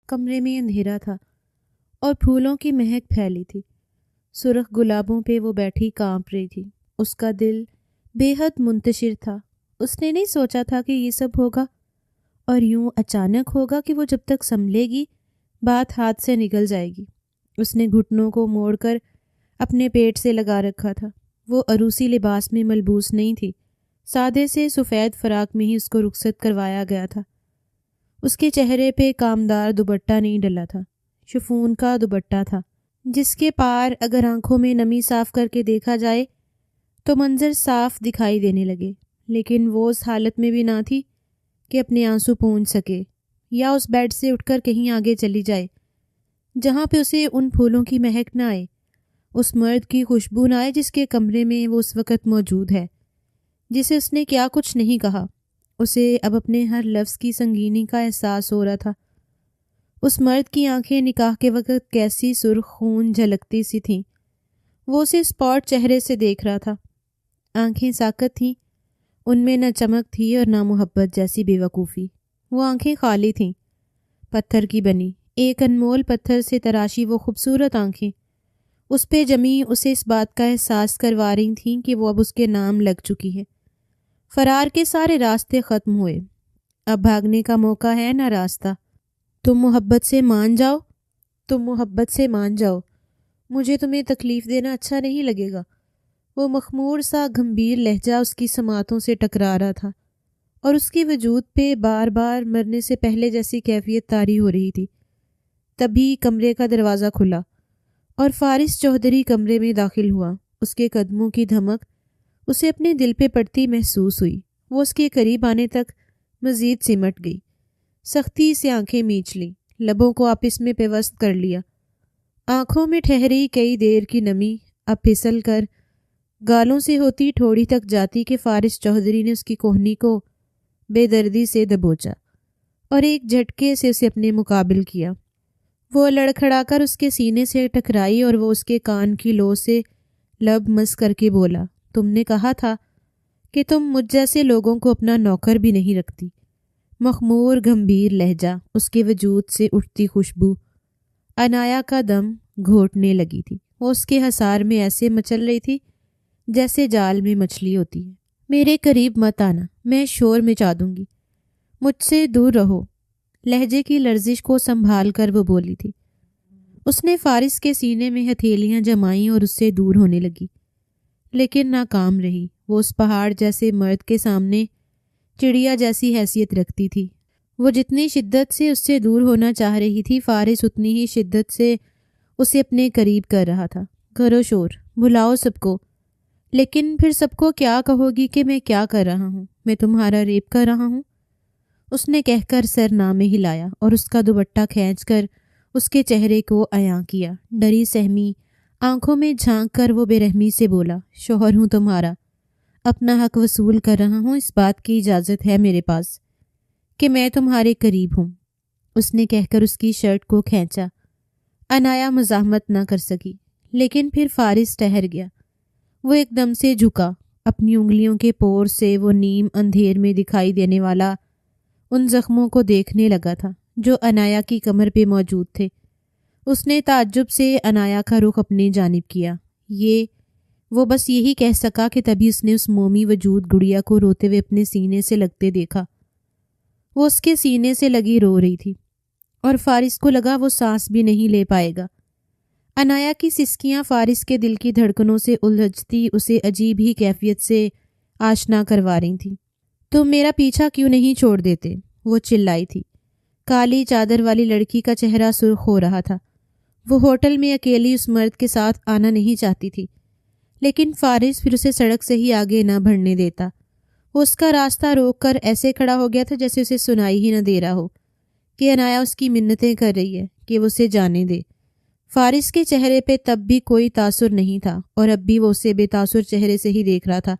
کمرے میں اندھیرا تھا اور پھولوں کی مہک پھیلی تھی۔ سرخ گلابوں پہ وہ بیٹھی کانپ رہی تھی۔ اس کا دل بے حد منتشر تھا۔ اس نے نہیں سوچا تھا کہ یہ سب ہوگا، اور یوں اچانک ہوگا کہ وہ جب تک سنبھلے گی بات ہاتھ سے نکل جائے گی۔ اس نے گھٹنوں کو موڑ کر اپنے پیٹ سے لگا رکھا تھا۔ وہ عروسی لباس میں ملبوس نہیں تھی، سادے سے سفید فراق میں ہی اس کو رخصت کروایا گیا تھا۔ اس کے چہرے پہ کامدار دوپٹہ نہیں ڈلا تھا، شفون کا دوپٹہ تھا جس کے پار اگر آنکھوں میں نمی صاف کر کے دیکھا جائے تو منظر صاف دکھائی دینے لگے، لیکن وہ اس حالت میں بھی نہ تھی کہ اپنے آنسو پونچھ سکے یا اس بیڈ سے اٹھ کر کہیں آگے چلی جائے جہاں پہ اسے ان پھولوں کی مہک نہ آئے، اس مرد کی خوشبو نہ آئے جس کے کمرے میں وہ اس وقت موجود ہے، جسے اس نے کیا کچھ نہیں کہا۔ اسے اب اپنے ہر لفظ کی سنگینی کا احساس ہو رہا تھا۔ اس مرد کی آنکھیں نکاح کے وقت کیسی سرخ خون جھلکتی سی تھیں۔ وہ اسے اسپاٹ چہرے سے دیکھ رہا تھا۔ آنکھیں ساکت تھیں، ان میں نہ چمک تھی اور نہ محبت جیسی بے وقوفی۔ وہ آنکھیں خالی تھیں، پتھر کی بنی، ایک انمول پتھر سے تراشی وہ خوبصورت آنکھیں اس پہ جمی اسے اس بات کا احساس کروا رہی تھیں کہ وہ اب اس کے نام لگ چکی ہے۔ فرار کے سارے راستے ختم ہوئے، اب بھاگنے کا موقع ہے نہ راستہ۔ تم محبت سے مان جاؤ، تم محبت سے مان جاؤ، مجھے تمہیں تکلیف دینا اچھا نہیں لگے گا۔ وہ مخمور سا گمبھیر لہجہ اس کی سماعتوں سے ٹکرا رہا تھا اور اس کے وجود پہ بار بار مرنے سے پہلے جیسی کیفیت طاری ہو رہی تھی۔ تبھی کمرے کا دروازہ کھلا اور فارس چوہدری کمرے میں داخل ہوا۔ اس کے قدموں کی دھمک اسے اپنے دل پہ پڑتی محسوس ہوئی۔ وہ اس کے قریب آنے تک مزید سمٹ گئی، سختی سے آنکھیں میچ لیں، لبوں کو آپس میں پیوست کر لیا۔ آنکھوں میں ٹھہری کئی دیر کی نمی اب پھسل کر گالوں سے ہوتی ٹھوڑی تک جاتی کہ فارس چوہدری نے اس کی کوہنی کو بے دردی سے دبوچا اور ایک جھٹکے سے اسے اپنے مقابل کیا۔ وہ لڑکھڑا کر اس کے سینے سے ٹکرائی اور وہ اس کے کان کی لو سے لب مس کر کے بولا، تم نے کہا تھا کہ تم مجھ جیسے لوگوں کو اپنا نوکر بھی نہیں رکھتی۔ مخمور گمبھیر لہجہ، اس کے وجود سے اٹھتی خوشبو عنایا کا دم گھوٹنے لگی تھی۔ وہ اس کے حصار میں ایسے مچل رہی تھی جیسے جال میں مچھلی ہوتی ہے۔ میرے قریب مت آنا، میں شور مچا دوں گی، مجھ سے دور رہو۔ لہجے کی لرزش کو سنبھال کر وہ بولی تھی۔ اس نے فارس کے سینے میں ہتھیلیاں جمائیں اور اس سے دور ہونے لگی، لیکن ناکام رہی۔ وہ اس پہاڑ جیسے مرد کے سامنے چڑیا جیسی حیثیت رکھتی تھی۔ وہ جتنی شدت سے اس سے دور ہونا چاہ رہی تھی، فارس اتنی ہی شدت سے اسے اپنے قریب کر رہا تھا۔ کرو شور، بلاؤ سب کو، لیکن پھر سب کو کیا کہو گی کہ میں کیا کر رہا ہوں؟ میں تمہارا ریپ کر رہا ہوں؟ اس نے کہہ کر سر نامے ہلایا اور اس کا دوپٹہ کھینچ کر اس کے چہرے کو عیاں کیا۔ ڈری سہمی آنکھوں میں جھانک کر وہ بے رحمی سے بولا، شوہر ہوں تمہارا، اپنا حق وصول کر رہا ہوں، اس بات کی اجازت ہے میرے پاس کہ میں تمہارے قریب ہوں۔ اس نے کہہ کر اس کی شرٹ کو کھینچا۔ عنایا مزاحمت نہ کر سکی، لیکن پھر فارس ٹھہر گیا۔ وہ ایک دم سے جھکا، اپنی انگلیوں کے پور سے وہ نیم اندھیر میں دکھائی دینے والا ان زخموں کو دیکھنے لگا تھا جو عنایا کی کمر پہ موجود تھے۔ اس نے تعجب سے عنایا کا رخ اپنی جانب کیا۔ وہ بس یہی کہہ سکا کہ تبھی اس نے اس مومی وجود گڑیا کو روتے ہوئے اپنے سینے سے لگتے دیکھا۔ وہ اس کے سینے سے لگی رو رہی تھی اور فارس کو لگا وہ سانس بھی نہیں لے پائے گا۔ عنایا کی سسکیاں فارس کے دل کی دھڑکنوں سے الجھتی اسے عجیب ہی کیفیت سے آشنا کروا رہی تھیں۔ تم میرا پیچھا کیوں نہیں چھوڑ دیتے؟ وہ چلائی تھی۔ کالی چادر والی لڑکی کا چہرہ سرخ ہو رہا تھا۔ وہ ہوٹل میں اکیلی اس مرد کے ساتھ آنا نہیں چاہتی تھی، لیکن فارس پھر اسے سڑک سے ہی آگے نہ بڑھنے دیتا۔ وہ اس کا راستہ روک کر ایسے کھڑا ہو گیا تھا جیسے اسے سنائی ہی نہ دے رہا ہو کہ عنایا اس کی منتیں کر رہی ہے کہ وہ اسے جانے دے۔ فارس کے چہرے پہ تب بھی کوئی تاثر نہیں تھا اور اب بھی وہ اسے بے تاثر چہرے سے ہی دیکھ رہا تھا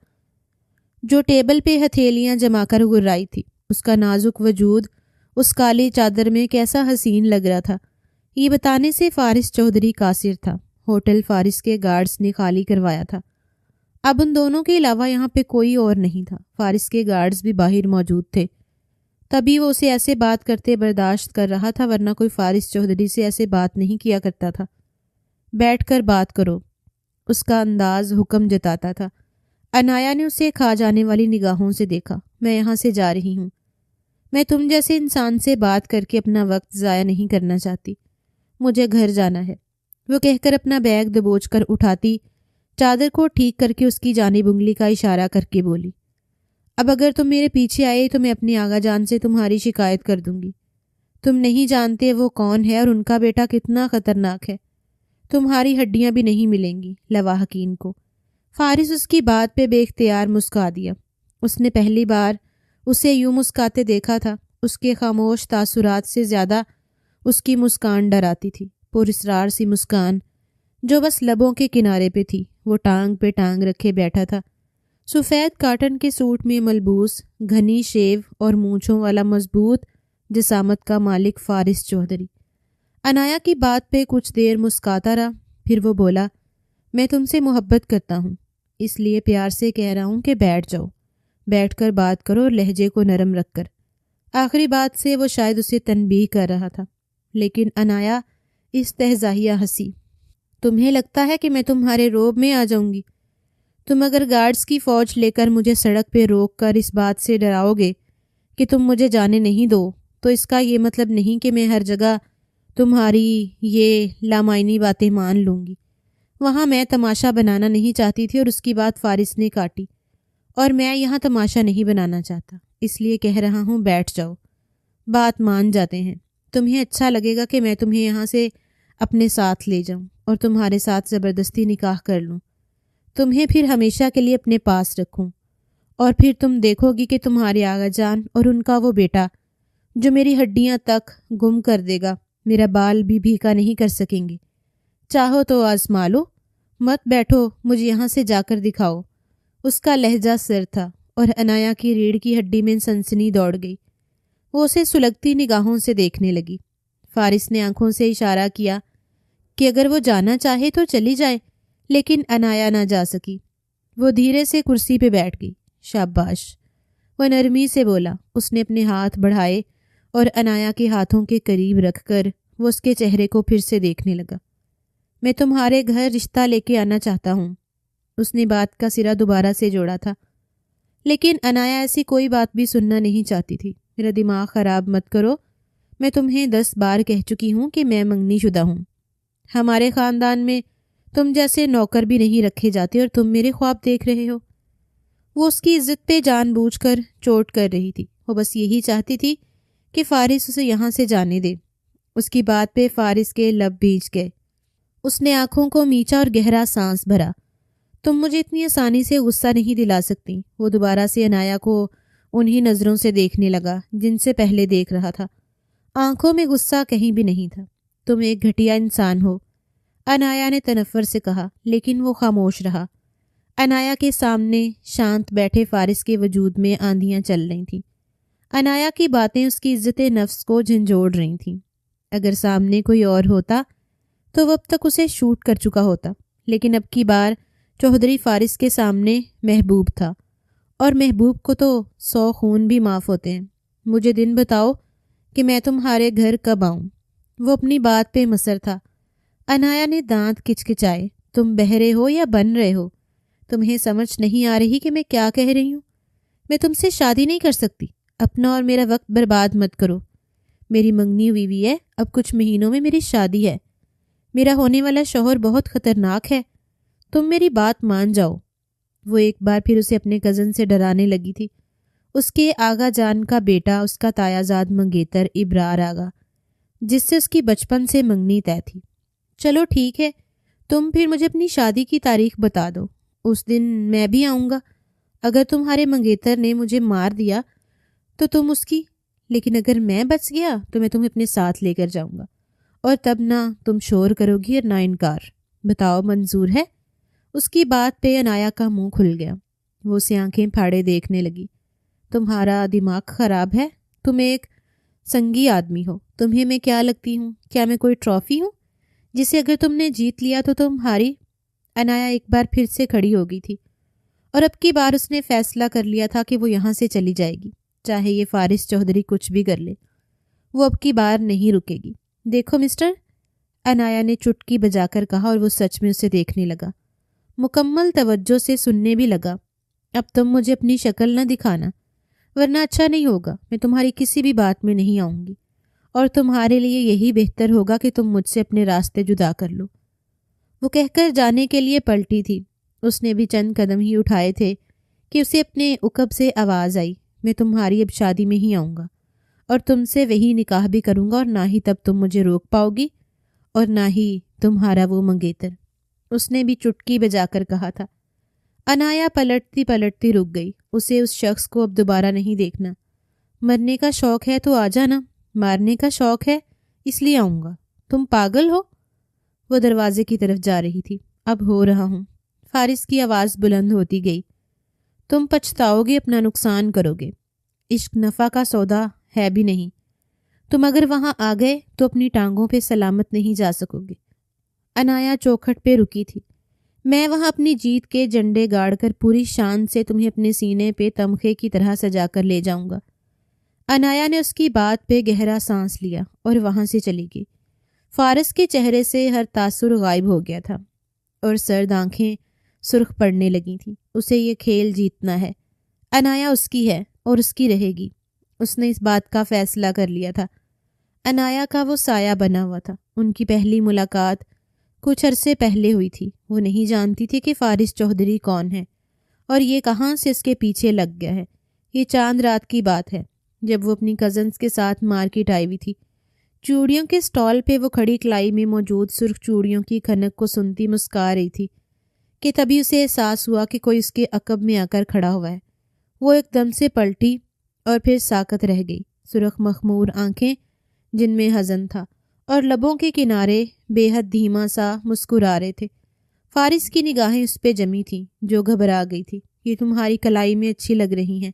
جو ٹیبل پہ ہتھیلیاں جما کر گرائی تھی۔ اس کا نازک وجود اس کالی چادر میں کیسا حسین لگ رہا تھا، یہ بتانے سے فارس چوہدری قاصر تھا۔ ہوٹل فارس کے گارڈز نے خالی کروایا تھا۔ اب ان دونوں کے علاوہ یہاں پہ کوئی اور نہیں تھا۔ فارس کے گارڈز بھی باہر موجود تھے، تبھی وہ اسے ایسے بات کرتے برداشت کر رہا تھا، ورنہ کوئی فارس چودھری سے ایسے بات نہیں کیا کرتا تھا۔ بیٹھ کر بات کرو، اس کا انداز حکم جتاتا تھا۔ عنایا نے اسے کھا جانے والی نگاہوں سے دیکھا۔ میں یہاں سے جا رہی ہوں، میں تم جیسے انسان سے بات کر کے اپنا وقت ضائع نہیں کرنا چاہتی، مجھے گھر جانا ہے، وہ کہہ کر اپنا بیگ دبوچ کر اٹھاتی چادر کو ٹھیک کر کے اس کی جانب انگلی کا اشارہ کر کے بولی، اب اگر تم میرے پیچھے آئے تو میں اپنی آغا جان سے تمہاری شکایت کر دوں گی۔ تم نہیں جانتے وہ کون ہے اور ان کا بیٹا کتنا خطرناک ہے، تمہاری ہڈیاں بھی نہیں ملیں گی لواحقین کو۔ فارس اس کی بات پہ بے اختیار مسکا دیا۔ اس نے پہلی بار اسے یوں مسکاتے دیکھا تھا۔ اس کے خاموش تاثرات سے زیادہ اس کی مسکان ڈراتی تھی، پراسرار سی مسکان جو بس لبوں کے کنارے پہ تھی۔ وہ ٹانگ پہ ٹانگ رکھے بیٹھا تھا، سفید کاٹن کے سوٹ میں ملبوس، گھنی شیو اور مونچھوں والا مضبوط جسامت کا مالک فارس چودھری۔ عنایا کی بات پہ کچھ دیر مسکاتا رہا، پھر وہ بولا، میں تم سے محبت کرتا ہوں، اس لیے پیار سے کہہ رہا ہوں کہ بیٹھ جاؤ، بیٹھ کر بات کرو اور لہجے کو نرم رکھ کر۔ آخری بات سے وہ شاید اسے تنبیہ کر رہا تھا، لیکن عنایا استہزائیہ ہنسی۔ تمہیں لگتا ہے کہ میں تمہارے روب میں آ جاؤں گی؟ تم اگر گارڈز کی فوج لے کر مجھے سڑک پہ روک کر اس بات سے ڈراؤ گے کہ تم مجھے جانے نہیں دو، تو اس کا یہ مطلب نہیں کہ میں ہر جگہ تمہاری یہ لامعنی باتیں مان لوں گی۔ وہاں میں تماشا بنانا نہیں چاہتی تھی اور اس کی بات فارس نے کاٹی، اور میں یہاں تماشا نہیں بنانا چاہتا، اس لیے کہہ رہا ہوں بیٹھ جاؤ، بات مان جاتے ہیں۔ تمہیں اچھا لگے گا کہ میں تمہیں یہاں سے اپنے ساتھ لے جاؤں اور تمہارے ساتھ زبردستی نکاح کر لوں، تمہیں پھر ہمیشہ کے لیے اپنے پاس رکھوں، اور پھر تم دیکھو گی کہ تمہارے آغا جان اور ان کا وہ بیٹا جو میری ہڈیاں تک گم کر دے گا، میرا بال بھی بھیکا نہیں کر سکیں گے۔ چاہو تو آزما لو، مت بیٹھو، مجھے یہاں سے جا کر دکھاؤ۔ اس کا لہجہ سر تھا اور عنایا کی ریڑھ کی ہڈی میں سنسنی دوڑ گئی۔ وہ اسے سلگتی نگاہوں سے دیکھنے لگی۔ فارس نے آنکھوں سے اشارہ کیا کہ اگر وہ جانا چاہے تو چلی جائے، لیکن عنایا نہ جا سکی۔ وہ دھیرے سے کرسی پہ بیٹھ گئی۔ شاباش، وہ نرمی سے بولا۔ اس نے اپنے ہاتھ بڑھائے اور عنایا کے ہاتھوں کے قریب رکھ کر وہ اس کے چہرے کو پھر سے دیکھنے لگا۔ میں تمہارے گھر رشتہ لے کے آنا چاہتا ہوں۔ اس نے بات کا سرا دوبارہ سے جوڑا تھا، لیکن عنایا ایسی کوئی بات بھی سننا نہیں چاہتی تھی۔ میرا دماغ خراب مت کرو، میں تمہیں 10 بار کہہ چکی ہوں کہ میں منگنی شدہ ہوں۔ ہمارے خاندان میں تم جیسے نوکر بھی نہیں رکھے جاتے اور تم میرے خواب دیکھ رہے ہو۔ وہ اس کی عزت پہ جان بوجھ کر چوٹ کر رہی تھی۔ وہ بس یہی چاہتی تھی کہ فارس اسے یہاں سے جانے دے۔ اس کی بات پہ فارس کے لب بھیج گئے۔ اس نے آنکھوں کو میچا اور گہرا سانس بھرا۔ تم مجھے اتنی آسانی سے غصہ نہیں دلا سکتی۔ وہ دوبارہ سے عنایا کو انہی نظروں سے دیکھنے لگا جن سے پہلے دیکھ رہا تھا۔ آنکھوں میں غصہ کہیں بھی نہیں تھا۔ تم ایک گھٹیا انسان ہو، عنایا نے تنفر سے کہا، لیکن وہ خاموش رہا۔ عنایا کے سامنے شانت بیٹھے فارس کے وجود میں آندھیاں چل رہی تھیں۔ عنایا کی باتیں اس کی عزت نفس کو جھنجھوڑ رہی تھیں۔ اگر سامنے کوئی اور ہوتا تو وہ اب تک اسے شوٹ کر چکا ہوتا، لیکن اب کی بار چودھری فارس کے سامنے محبوب تھا، اور محبوب کو تو 100 خون بھی معاف ہوتے ہیں۔ مجھے دن بتاؤ کہ میں تمہارے گھر کب آؤں؟ وہ اپنی بات پہ مصر تھا۔ عنایا نے دانت کچکچائے۔ تم بہرے ہو یا بن رہے ہو؟ تمہیں سمجھ نہیں آ رہی کہ میں کیا کہہ رہی ہوں؟ میں تم سے شادی نہیں کر سکتی۔ اپنا اور میرا وقت برباد مت کرو۔ میری منگنی ہوئی ہے، اب کچھ مہینوں میں میری شادی ہے۔ میرا ہونے والا شوہر بہت خطرناک ہے، تم میری بات مان جاؤ۔ وہ ایک بار پھر اسے اپنے کزن سے ڈرانے لگی تھی۔ اس کے آغا جان کا بیٹا، اس کا تایا زاد منگیتر ابرار آغا، جس سے اس کی بچپن سے منگنی طے تھی۔ چلو ٹھیک ہے، تم پھر مجھے اپنی شادی کی تاریخ بتا دو، اس دن میں بھی آؤں گا۔ اگر تمہارے منگیتر نے مجھے مار دیا تو تم اس کی، لیکن اگر میں بچ گیا تو میں تمہیں اپنے ساتھ لے کر جاؤں گا، اور تب نہ تم شور کرو گی اور نہ انکار۔ بتاؤ منظور ہے؟ اس کی بات پہ عنایا کا منہ کھل گیا۔ وہ اسے آنکھیں پھاڑے دیکھنے لگی۔ تمہارا دماغ خراب ہے، تم ایک سنگی آدمی ہو۔ تمہیں میں کیا لگتی ہوں؟ کیا میں کوئی ٹرافی ہوں جسے اگر تم نے جیت لیا تو تم ہاری؟ عنایا ایک بار پھر سے کھڑی ہو گئی تھی، اور اب کی بار اس نے فیصلہ کر لیا تھا کہ وہ یہاں سے چلی جائے گی، چاہے یہ فارس چودھری کچھ بھی کر لے، وہ اب کی بار نہیں رکے گی۔ دیکھو مسٹر، عنایا نے چٹکی بجا کر کہا اور وہ سچ میں اسے دیکھنے لگا، مکمل توجہ سے سننے بھی لگا۔ اب تم مجھے اپنی شکل نہ دکھانا، ورنہ اچھا نہیں ہوگا۔ میں تمہاری کسی بھی بات میں نہیں آؤں گی، اور تمہارے لیے یہی بہتر ہوگا کہ تم مجھ سے اپنے راستے جدا کر لو۔ وہ کہہ کر جانے کے لیے پلٹی تھی۔ اس نے بھی چند قدم ہی اٹھائے تھے کہ اسے اپنے عقب سے آواز آئی، میں تمہاری اب شادی میں ہی آؤں گا اور تم سے وہی نکاح بھی کروں گا، اور نہ ہی تب تم مجھے روک پاؤ گی اور نہ ہی تمہارا وہ منگیتر۔ اس نے بھی چٹکی بجا کر کہا تھا۔ عنایا پلٹتی پلٹتی رک گئی۔ اسے اس شخص کو اب دوبارہ نہیں دیکھنا۔ مرنے کا شوق ہے تو آ جانا، مارنے کا شوق ہے اس لیے آؤں گا۔ تم پاگل ہو؟ وہ دروازے کی طرف جا رہی تھی۔ اب ہو رہا ہوں۔ فارس کی آواز بلند ہوتی گئی۔ تم پچھتاؤ گے، اپنا نقصان کرو گے۔ عشق نفع کا سودا ہے بھی نہیں۔ تم اگر وہاں آ گئے تو اپنی ٹانگوں پہ سلامت نہیں جا سکو گے۔ عنایا چوکھٹ پہ رکی تھی۔ میں وہاں اپنی جیت کے جھنڈے گاڑ کر پوری شان سے تمہیں اپنے سینے پہ تمغے کی طرح سجا کر لے جاؤں گا۔ عنایا نے اس کی بات پہ گہرا سانس لیا اور وہاں سے چلی گئی۔ فارس کے چہرے سے ہر تاثر غائب ہو گیا تھا اور سرد آنکھیں سرخ پڑنے لگی تھیں۔ اسے یہ کھیل جیتنا ہے۔ عنایا اس کی ہے اور اس کی رہے گی۔ اس نے اس بات کا فیصلہ کر لیا تھا۔ عنایا کا وہ سایہ بنا ہوا تھا۔ ان کی پہلی ملاقات کچھ عرصے پہلے ہوئی تھی۔ وہ نہیں جانتی تھی کہ فارس چودھری کون ہے اور یہ کہاں سے اس کے پیچھے لگ گیا ہے۔ یہ چاند رات کی بات ہے جب وہ اپنی کزنز کے ساتھ مارکیٹ آئی ہوئی تھی۔ چوڑیوں کے سٹال پہ وہ کھڑی کلائی میں موجود سرخ چوڑیوں کی کھنک کو سنتی مسکرا رہی تھی کہ تبھی اسے احساس ہوا کہ کوئی اس کے عقب میں آ کر کھڑا ہوا ہے۔ وہ ایک دم سے پلٹی اور پھر ساکت رہ گئی۔ سرخ مخمور آنکھیں جن میں حزن تھا اور لبوں کے کنارے بے حد دھیما سا مسکرا رہے تھے۔ فارس کی نگاہیں اس پہ جمی تھیں جو گھبرا گئی تھی۔ یہ تمہاری کلائی میں اچھی لگ رہی ہیں،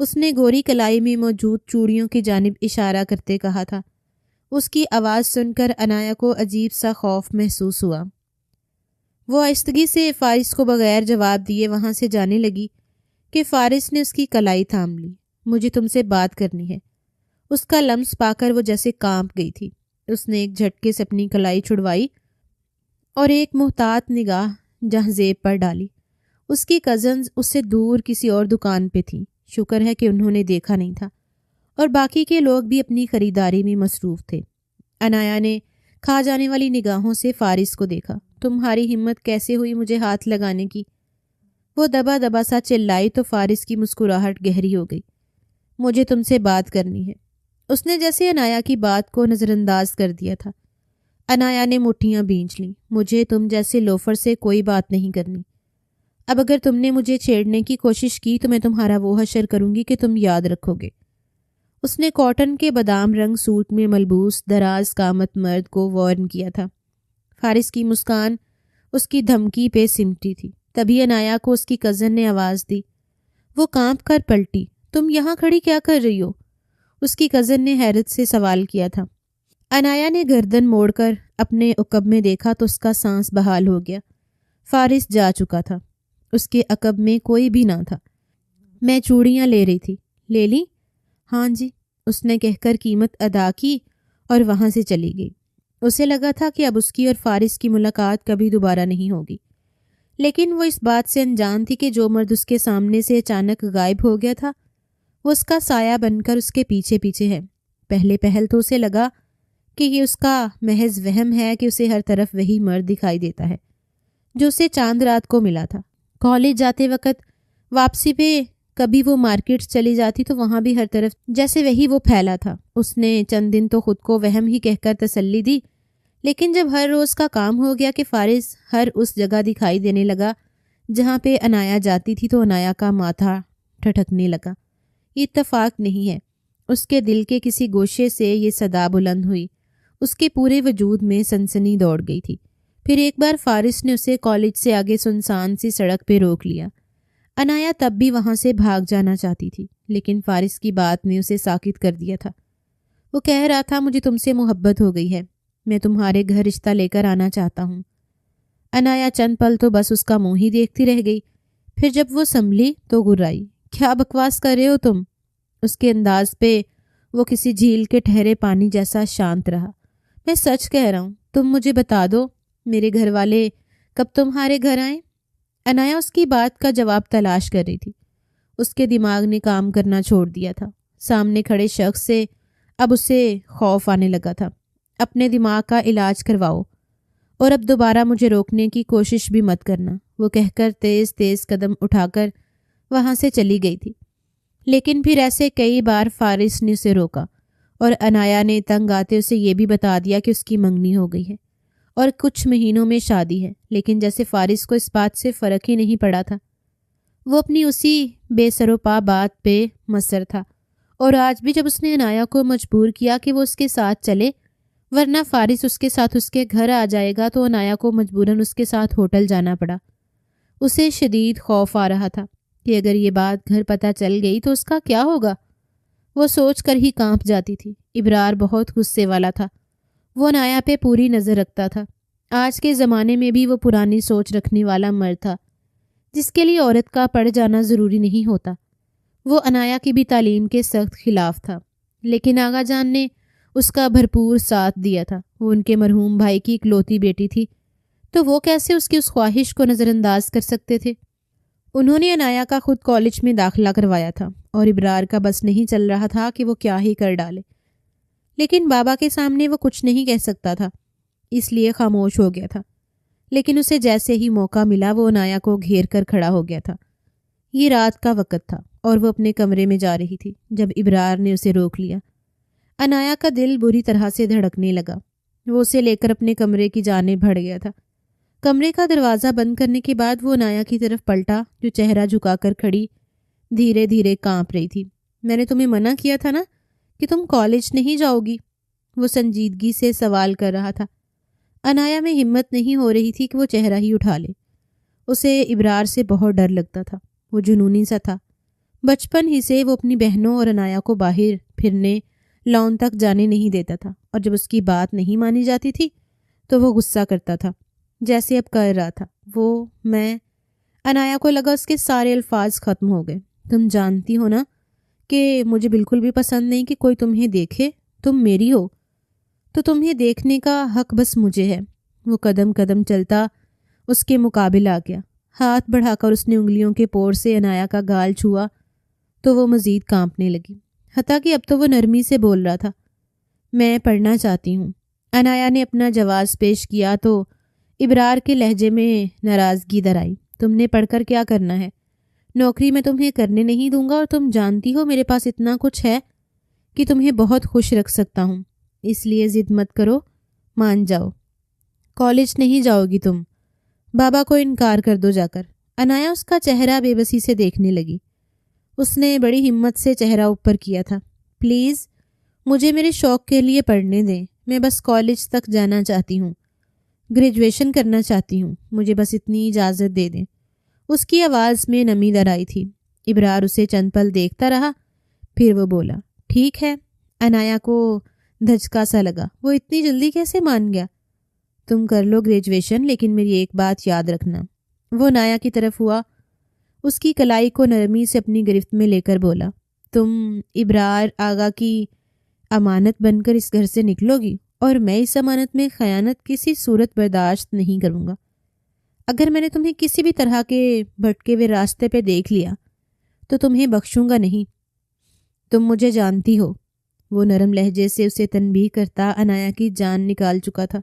اس نے گوری کلائی میں موجود چوڑیوں کی جانب اشارہ کرتے کہا تھا۔ اس کی آواز سن کر عنایا کو عجیب سا خوف محسوس ہوا۔ وہ آہستگی سے فارس کو بغیر جواب دیے وہاں سے جانے لگی کہ فارس نے اس کی کلائی تھام لی۔ مجھے تم سے بات کرنی ہے۔ اس کا لمس پا کر وہ جیسے کانپ گئی تھی۔ اس نے ایک جھٹکے سے اپنی کلائی چھڑوائی اور ایک محتاط نگاہ جہزیب پر ڈالی۔ اس کی کزنز اس سے دور کسی اور دکان پہ تھیں۔ شکر ہے کہ انہوں نے دیکھا نہیں تھا، اور باقی کے لوگ بھی اپنی خریداری میں مصروف تھے۔ عنایا نے کھا جانے والی نگاہوں سے فارس کو دیکھا۔ تمہاری ہمت کیسے ہوئی مجھے ہاتھ لگانے کی؟ وہ دبا دبا سا چلائی تو فارس کی مسکراہٹ گہری ہو گئی۔ مجھے تم سے بات کرنی ہے۔ اس نے جیسے عنایا کی بات کو نظر انداز کر دیا تھا۔ عنایا نے مٹھیاں بھینچ لیں۔ مجھے تم جیسے لوفر سے کوئی بات نہیں کرنی۔ اب اگر تم نے مجھے چھیڑنے کی کوشش کی تو میں تمہارا وہ حشر کروں گی کہ تم یاد رکھو گے۔ اس نے کاٹن کے بادام رنگ سوٹ میں ملبوس دراز قامت مرد کو وارن کیا تھا۔ فارس کی مسکان اس کی دھمکی پہ سمٹی تھی۔ تبھی عنایا کو اس کی کزن نے آواز دی۔ وہ کانپ کر پلٹی۔ تم یہاں کھڑی کیا کر رہی ہو؟ اس کی کزن نے حیرت سے سوال کیا تھا۔ عنایا نے گردن موڑ کر اپنے عقب میں دیکھا تو اس کا سانس بحال ہو گیا۔ فارس جا چکا تھا۔ اس کے عقب میں کوئی بھی نہ تھا۔ میں چوڑیاں لے رہی تھی۔ لے لی؟ ہاں جی، اس نے کہہ کر قیمت ادا کی اور وہاں سے چلی گئی۔ اسے لگا تھا کہ اب اس کی اور فارس کی ملاقات کبھی دوبارہ نہیں ہوگی، لیکن وہ اس بات سے انجان تھی کہ جو مرد اس کے سامنے سے اچانک غائب ہو گیا تھا وہ اس کا سایہ بن کر اس کے پیچھے پیچھے ہے۔ پہلے پہل تو اسے لگا کہ یہ اس کا محض وہم ہے کہ اسے ہر طرف وہی مرد دکھائی دیتا ہے جو اسے چاند رات کو ملا تھا۔ کالج جاتے وقت واپسی پہ کبھی وہ مارکیٹ چلی جاتی تو وہاں بھی ہر طرف جیسے وہی وہ پھیلا تھا۔ اس نے چند دن تو خود کو وہم ہی کہہ کر تسلی دی، لیکن جب ہر روز کا کام ہو گیا کہ فارس ہر اس جگہ دکھائی دینے لگا جہاں پہ عنایا جاتی تھی تو عنایا کا ماتھا ٹھٹکنے لگا۔ یہ اتفاق نہیں ہے۔ اس کے دل کے کسی گوشے سے یہ صدا بلند ہوئی۔ اس کے پورے وجود میں سنسنی دوڑ گئی تھی۔ پھر ایک بار فارس نے اسے کالج سے آگے سنسان سی سڑک پہ روک لیا۔ عنایا تب بھی وہاں سے بھاگ جانا چاہتی تھی، لیکن فارس کی بات نے اسے ساکت کر دیا تھا۔ وہ کہہ رہا تھا مجھے تم سے محبت ہو گئی ہے، میں تمہارے گھر رشتہ لے کر آنا چاہتا ہوں۔ عنایا چند پل تو بس اس کا منہ ہی دیکھتی رہ گئی۔ پھر جب وہ سنبھلی تو گرائی، کیا بکواس کر رہے ہو تم؟ اس کے انداز پہ وہ کسی جھیل کے ٹھہرے پانی جیسا شانت رہا۔ میں سچ کہہ رہا ہوں، تم مجھے بتا دو میرے گھر والے کب تمہارے گھر آئیں؟ انایا اس کی بات کا جواب تلاش کر رہی تھی۔ اس کے دماغ نے کام کرنا چھوڑ دیا تھا۔ سامنے کھڑے شخص سے اب اسے خوف آنے لگا تھا۔ اپنے دماغ کا علاج کرواؤ اور اب دوبارہ مجھے روکنے کی کوشش بھی مت کرنا، وہ کہہ کر تیز تیز قدم اٹھا کر وہاں سے چلی گئی تھی۔ لیکن پھر ایسے کئی بار فارس نے اسے روکا اور انایا نے تنگ آتے اسے یہ بھی بتا دیا کہ اس کی منگنی ہو گئی ہے اور کچھ مہینوں میں شادی ہے، لیکن جیسے فارس کو اس بات سے فرق ہی نہیں پڑا تھا۔ وہ اپنی اسی بے سر و پا بات پہ مصر تھا، اور آج بھی جب اس نے انایا کو مجبور کیا کہ وہ اس کے ساتھ چلے ورنہ فارس اس کے ساتھ اس کے گھر آ جائے گا، تو انایا کو مجبوراً اس کے ساتھ ہوٹل جانا پڑا۔ اسے شدید خوف آ رہا تھا کہ اگر یہ بات گھر پتہ چل گئی تو اس کا کیا ہوگا۔ وہ سوچ کر ہی کانپ جاتی تھی۔ ابرار بہت غصے والا تھا۔ وہ انایا پہ پوری نظر رکھتا تھا۔ آج کے زمانے میں بھی وہ پرانی سوچ رکھنے والا مرد تھا جس کے لیے عورت کا پڑ جانا ضروری نہیں ہوتا۔ وہ انایا کی بھی تعلیم کے سخت خلاف تھا، لیکن آغا جان نے اس کا بھرپور ساتھ دیا تھا۔ وہ ان کے مرحوم بھائی کی اکلوتی بیٹی تھی، تو وہ کیسے اس کی اس خواہش کو نظر انداز کر سکتے تھے؟ انہوں نے انایا کا خود کالج میں داخلہ کروایا تھا اور ابرار کا بس نہیں چل رہا تھا کہ وہ کیا ہی کر ڈالے، لیکن بابا کے سامنے وہ کچھ نہیں کہہ سکتا تھا، اس لیے خاموش ہو گیا تھا۔ لیکن اسے جیسے ہی موقع ملا وہ انایا کو گھیر کر کھڑا ہو گیا تھا۔ یہ رات کا وقت تھا اور وہ اپنے کمرے میں جا رہی تھی جب ابرار نے اسے روک لیا۔ انایا کا دل بری طرح سے دھڑکنے لگا۔ وہ اسے لے کر اپنے کمرے کی جانب بڑھ گیا تھا۔ کمرے کا دروازہ بند کرنے کے بعد وہ انایا کی طرف پلٹا جو چہرہ جھکا کر کھڑی دھیرے دھیرے کانپ رہی تھی۔ میں نے تمہیں منع کیا تھا نا کہ تم کالج نہیں جاؤ گی؟ وہ سنجیدگی سے سوال کر رہا تھا۔ انایا میں ہمت نہیں ہو رہی تھی کہ وہ چہرہ ہی اٹھا لے۔ اسے ابرار سے بہت ڈر لگتا تھا۔ وہ جنونی سا تھا۔ بچپن ہی سے وہ اپنی بہنوں اور انایا کو باہر پھرنے لان تک جانے نہیں دیتا تھا، اور جب اس کی بات نہیں مانی جاتی تھی تو وہ غصہ کرتا تھا جیسے اب کر رہا تھا۔ میں انایا کو لگا اس کے سارے الفاظ ختم ہو گئے۔ تم جانتی ہو نا کہ مجھے بالکل بھی پسند نہیں کہ کوئی تمہیں دیکھے، تم میری ہو تو تمہیں دیکھنے کا حق بس مجھے ہے۔ وہ قدم قدم چلتا اس کے مقابل آ گیا۔ ہاتھ بڑھا کر اس نے انگلیوں کے پور سے انایا کا گال چھوا تو وہ مزید کانپنے لگی، حتیٰ کہ اب تو وہ نرمی سے بول رہا تھا۔ میں پڑھنا چاہتی ہوں۔ انایا نے اپنا جواز پیش کیا تو ابرار کے لہجے میں ناراضگی در آئی۔ تم نے پڑھ کر کیا کرنا ہے؟ نوکری میں تمہیں کرنے نہیں دوں گا، اور تم جانتی ہو میرے پاس اتنا کچھ ہے کہ تمہیں بہت خوش رکھ سکتا ہوں، اس لیے ضد مت کرو، مان جاؤ۔ کالج نہیں جاؤ گی تم؟ بابا کو انکار کر دو جا کر۔ انایا اس کا چہرہ بے بسی سے دیکھنے لگی۔ اس نے بڑی ہمت سے چہرہ اوپر کیا تھا۔ پلیز مجھے میرے شوق کے لیے پڑھنے دیں، میں بس کالج تک جانا چاہتی ہوں، گریجویشن کرنا چاہتی ہوں، مجھے بس اتنی اجازت دے دیں۔ اس کی آواز میں نمی در آئی تھی۔ ابرار اسے چند پل دیکھتا رہا، پھر وہ بولا، ٹھیک ہے۔ انایا کو دھچکا سا لگا، وہ اتنی جلدی کیسے مان گیا؟ تم کر لو گریجویشن، لیکن میری ایک بات یاد رکھنا۔ وہ انایا کی طرف ہوا، اس کی کلائی کو نرمی سے اپنی گرفت میں لے کر بولا، تم ابرار آغا کی امانت بن کر اس گھر سے نکلو گی، اور میں اس امانت میں خیانت کسی صورت برداشت نہیں کروں گا۔ اگر میں نے تمہیں کسی بھی طرح کے بھٹکے ہوئے راستے پہ دیکھ لیا تو تمہیں بخشوں گا نہیں۔ تم مجھے جانتی ہو۔ وہ نرم لہجے سے اسے تنبیہ کرتا انایا کی جان نکال چکا تھا۔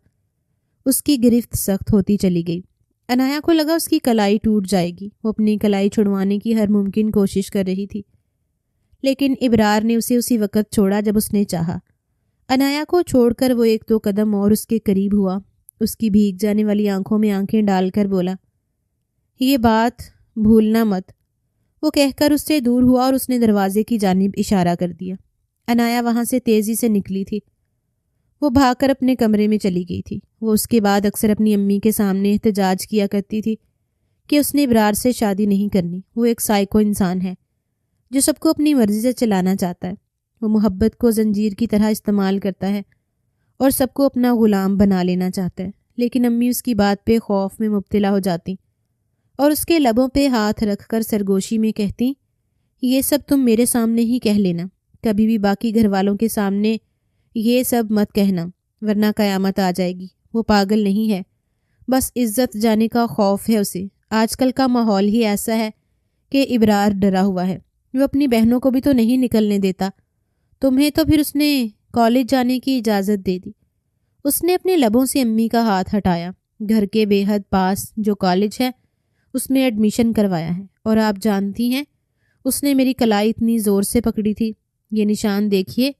اس کی گرفت سخت ہوتی چلی گئی۔ انایا کو لگا اس کی کلائی ٹوٹ جائے گی۔ وہ اپنی کلائی چھڑوانے کی ہر ممکن کوشش کر رہی تھی، لیکن ابرار نے اسے اسی وقت چھوڑا جب اس نے چاہا۔ انایا کو چھوڑ کر وہ ایک دو قدم اور اس کے قریب ہوا، اس کی بھیگ جانے والی آنکھوں میں آنکھیں ڈال کر بولا، یہ بات بھولنا مت۔ وہ کہہ کر اس سے دور ہوا اور اس نے دروازے کی جانب اشارہ کر دیا۔ انایا وہاں سے تیزی سے نکلی تھی۔ وہ بھاگ کر اپنے کمرے میں چلی گئی تھی۔ وہ اس کے بعد اکثر اپنی امی کے سامنے احتجاج کیا کرتی تھی کہ اس نے ابرار سے شادی نہیں کرنی۔ وہ ایک سائیکو انسان ہے جو سب کو اپنی مرضی سے چلانا چاہتا ہے۔ وہ محبت کو زنجیر کی طرح استعمال کرتا ہے اور سب کو اپنا غلام بنا لینا چاہتا ہے۔ لیکن امی اس کی بات پہ خوف میں مبتلا ہو جاتی اور اس کے لبوں پہ ہاتھ رکھ کر سرگوشی میں کہتی، یہ سب تم میرے سامنے ہی کہہ لینا، کبھی بھی باقی گھر والوں کے سامنے یہ سب مت کہنا ورنہ قیامت آ جائے گی۔ وہ پاگل نہیں ہے، بس عزت جانے کا خوف ہے اسے۔ آج کل کا ماحول ہی ایسا ہے کہ ابرار ڈرا ہوا ہے، وہ اپنی بہنوں کو بھی تو نہیں نکلنے دیتا، تمہیں تو پھر اس نے کالج جانے کی اجازت دے دی۔ اس نے اپنے لبوں سے امی کا ہاتھ ہٹایا۔ گھر کے بے حد پاس جو کالج ہے اس میں ایڈمیشن کروایا ہے، اور آپ جانتی ہیں اس نے میری کلائی اتنی زور سے پکڑی تھی، یہ نشان دیکھیے۔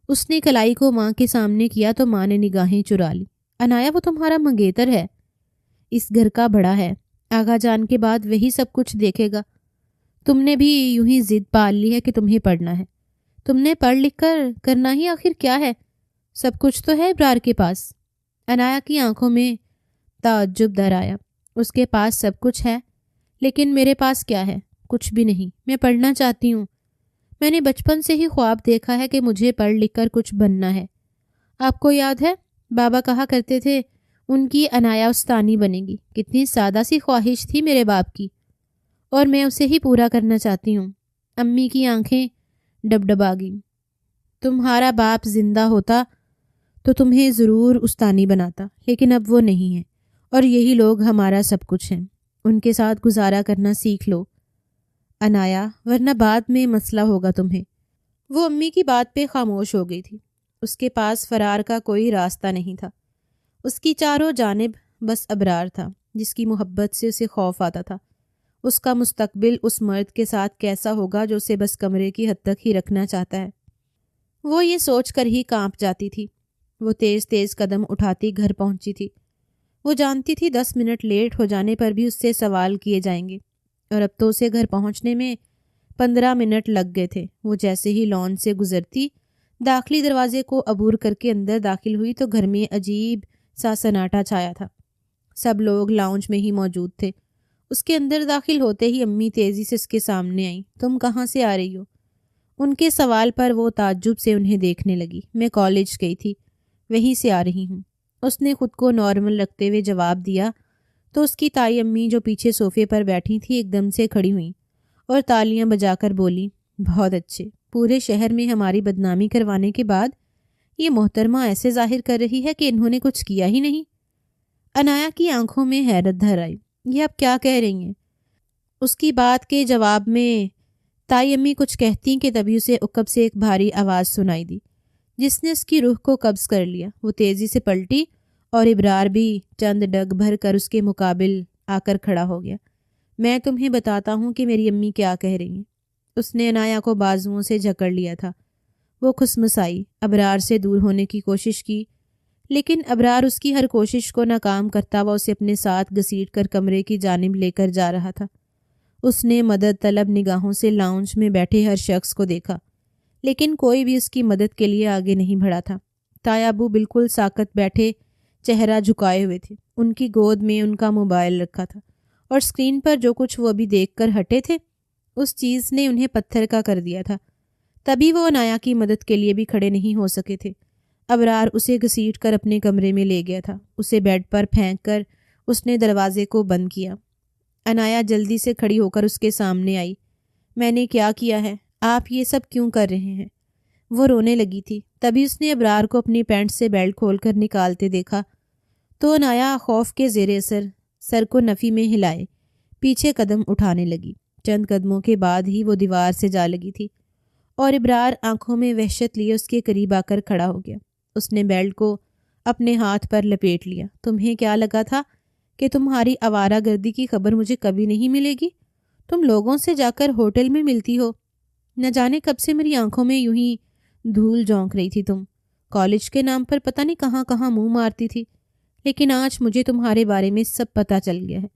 اس نے کلائی کو ماں کے سامنے کیا تو ماں نے نگاہیں چرا لی۔ انایا وہ تمہارا منگیتر ہے، اس گھر کا بڑا ہے، آغا جان کے بعد وہی سب کچھ دیکھے گا۔ تم نے بھی یوں ہی ضد پال لی ہے کہ تمہیں پڑھنا ہے، تم نے پڑھ لکھ کر کرنا ہی آخر کیا ہے؟ سب کچھ تو ہے ابرار کے پاس۔ انایا کی آنکھوں میں تعجب در آیا۔ اس کے پاس سب کچھ ہے، لیکن میرے پاس کیا ہے؟ کچھ بھی نہیں۔ میں پڑھنا چاہتی ہوں، میں نے بچپن سے ہی خواب دیکھا ہے کہ مجھے پڑھ لکھ کر کچھ بننا ہے۔ آپ کو یاد ہے بابا کہا کرتے تھے ان کی انایا استانی بنے گی۔ کتنی سادہ سی خواہش تھی میرے باپ کی، اور میں اسے ہی پورا کرنا چاہتی ہوں۔ امی کی آنکھیں ڈبڈبا گئیں۔ تمہارا باپ زندہ ہوتا تو تمہیں ضرور استانی بناتا، لیکن اب وہ نہیں ہے، اور یہی لوگ ہمارا سب کچھ ہیں۔ ان کے ساتھ گزارا کرنا سیکھ لو انایا، ورنہ بعد میں مسئلہ ہوگا تمہیں۔ وہ امی کی بات پہ خاموش ہو گئی تھی۔ اس کے پاس فرار کا کوئی راستہ نہیں تھا۔ اس کی چاروں جانب بس ابرار تھا، جس کی محبت سے اسے خوف آتا تھا۔ اس کا مستقبل اس مرد کے ساتھ کیسا ہوگا جو اسے بس کمرے کی حد تک ہی رکھنا چاہتا ہے؟ وہ یہ سوچ کر ہی کانپ جاتی تھی۔ وہ تیز تیز قدم اٹھاتی گھر پہنچی تھی۔ وہ جانتی تھی 10 منٹ لیٹ ہو جانے پر بھی اس سے سوال کیے جائیں گے، اور اب تو اسے گھر پہنچنے میں 15 منٹ لگ گئے تھے۔ وہ جیسے ہی لان سے گزرتی داخلی دروازے کو عبور کر کے اندر داخل ہوئی تو گھر میں عجیب سا سناٹا چھایا تھا۔ سب لوگ لاؤنج میں ہی موجود تھے۔ اس کے اندر داخل ہوتے ہی امی تیزی سے اس کے سامنے آئیں۔ تم کہاں سے آ رہی ہو؟ ان کے سوال پر وہ تعجب سے انہیں دیکھنے لگی۔ میں کالج گئی تھی، وہیں سے آ رہی ہوں، اس نے خود کو نارمل رکھتے ہوئے جواب دیا تو اس کی تائی امی جو پیچھے صوفے پر بیٹھی تھی ایک دم سے کھڑی ہوئیں اور تالیاں بجا کر بولی، بہت اچھے، پورے شہر میں ہماری بدنامی کروانے کے بعد یہ محترمہ ایسے ظاہر کر رہی ہے کہ انہوں نے کچھ کیا ہی نہیں۔ انایا کی آنکھوں میں حیرت دھر آئی۔ یہ آپ کیا کہہ رہی ہیں؟ اس کی بات کے جواب میں تائی امی کچھ کہتی کہ تبھی اسے عقب سے ایک بھاری آواز سنائی دی جس نے اس کی روح کو قبض کر لیا۔ وہ تیزی سے پلٹی اور ابرار بھی چند ڈگ بھر کر اس کے مقابل آ کر کھڑا ہو گیا۔ میں تمہیں بتاتا ہوں کہ میری امی کیا کہہ رہی ہیں۔ اس نے انایا کو بازوؤں سے جکڑ لیا تھا۔ وہ کھسمسائی، ابرار سے دور ہونے کی کوشش کی، لیکن ابرار اس کی ہر کوشش کو ناکام کرتا ہوا اسے اپنے ساتھ گھسیٹ کر کمرے کی جانب لے کر جا رہا تھا۔ اس نے مدد طلب نگاہوں سے لاؤنج میں بیٹھے ہر شخص کو دیکھا، لیکن کوئی بھی اس کی مدد کے لیے آگے نہیں بڑھا تھا۔ تایا ابو بالکل ساکت بیٹھے، چہرہ جھکائے ہوئے تھے۔ ان کی گود میں ان کا موبائل رکھا تھا، اور اسکرین پر جو کچھ وہ ابھی دیکھ کر ہٹے تھے اس چیز نے انہیں پتھر کا کر دیا تھا۔ تبھی وہ انایا کی مدد کے لیے بھی کھڑے نہیں ہو سکے تھے۔ ابرار اسے گھسیٹ کر اپنے کمرے میں لے گیا تھا۔ اسے بیڈ پر پھینک کر اس نے دروازے کو بند کیا۔ انایا جلدی سے کھڑی ہو کر اس کے سامنے آئی۔ میں نے کیا کیا ہے؟ آپ یہ سب کیوں کر رہے ہیں؟ وہ رونے لگی تھی۔ تبھی اس نے ابرار کو اپنی پینٹ سے بیلٹ کھول کر نکالتے دیکھا تو انایا خوف کے زیر اثر سر کو نفی میں ہلائے پیچھے قدم اٹھانے لگی۔ چند قدموں کے بعد ہی وہ دیوار سے جا لگی تھی، اور ابرار آنکھوں میں وحشت لیے اس کے قریب آ کر کھڑا ہو گیا۔ اس نے بیلٹ کو اپنے ہاتھ پر لپیٹ لیا۔ تمہیں کیا لگا تھا کہ تمہاری آوارہ گردی کی خبر مجھے کبھی نہیں ملے گی؟ تم لوگوں سے جا کر ہوٹل میں ملتی ہو۔ نہ جانے کب سے میری آنکھوں میں یوں ہی دھول جھونک رہی تھی تم۔ کالج کے نام پر پتہ نہیں کہاں کہاں منہ مارتی تھی، لیکن آج مجھے تمہارے بارے میں سب پتہ چل گیا ہے۔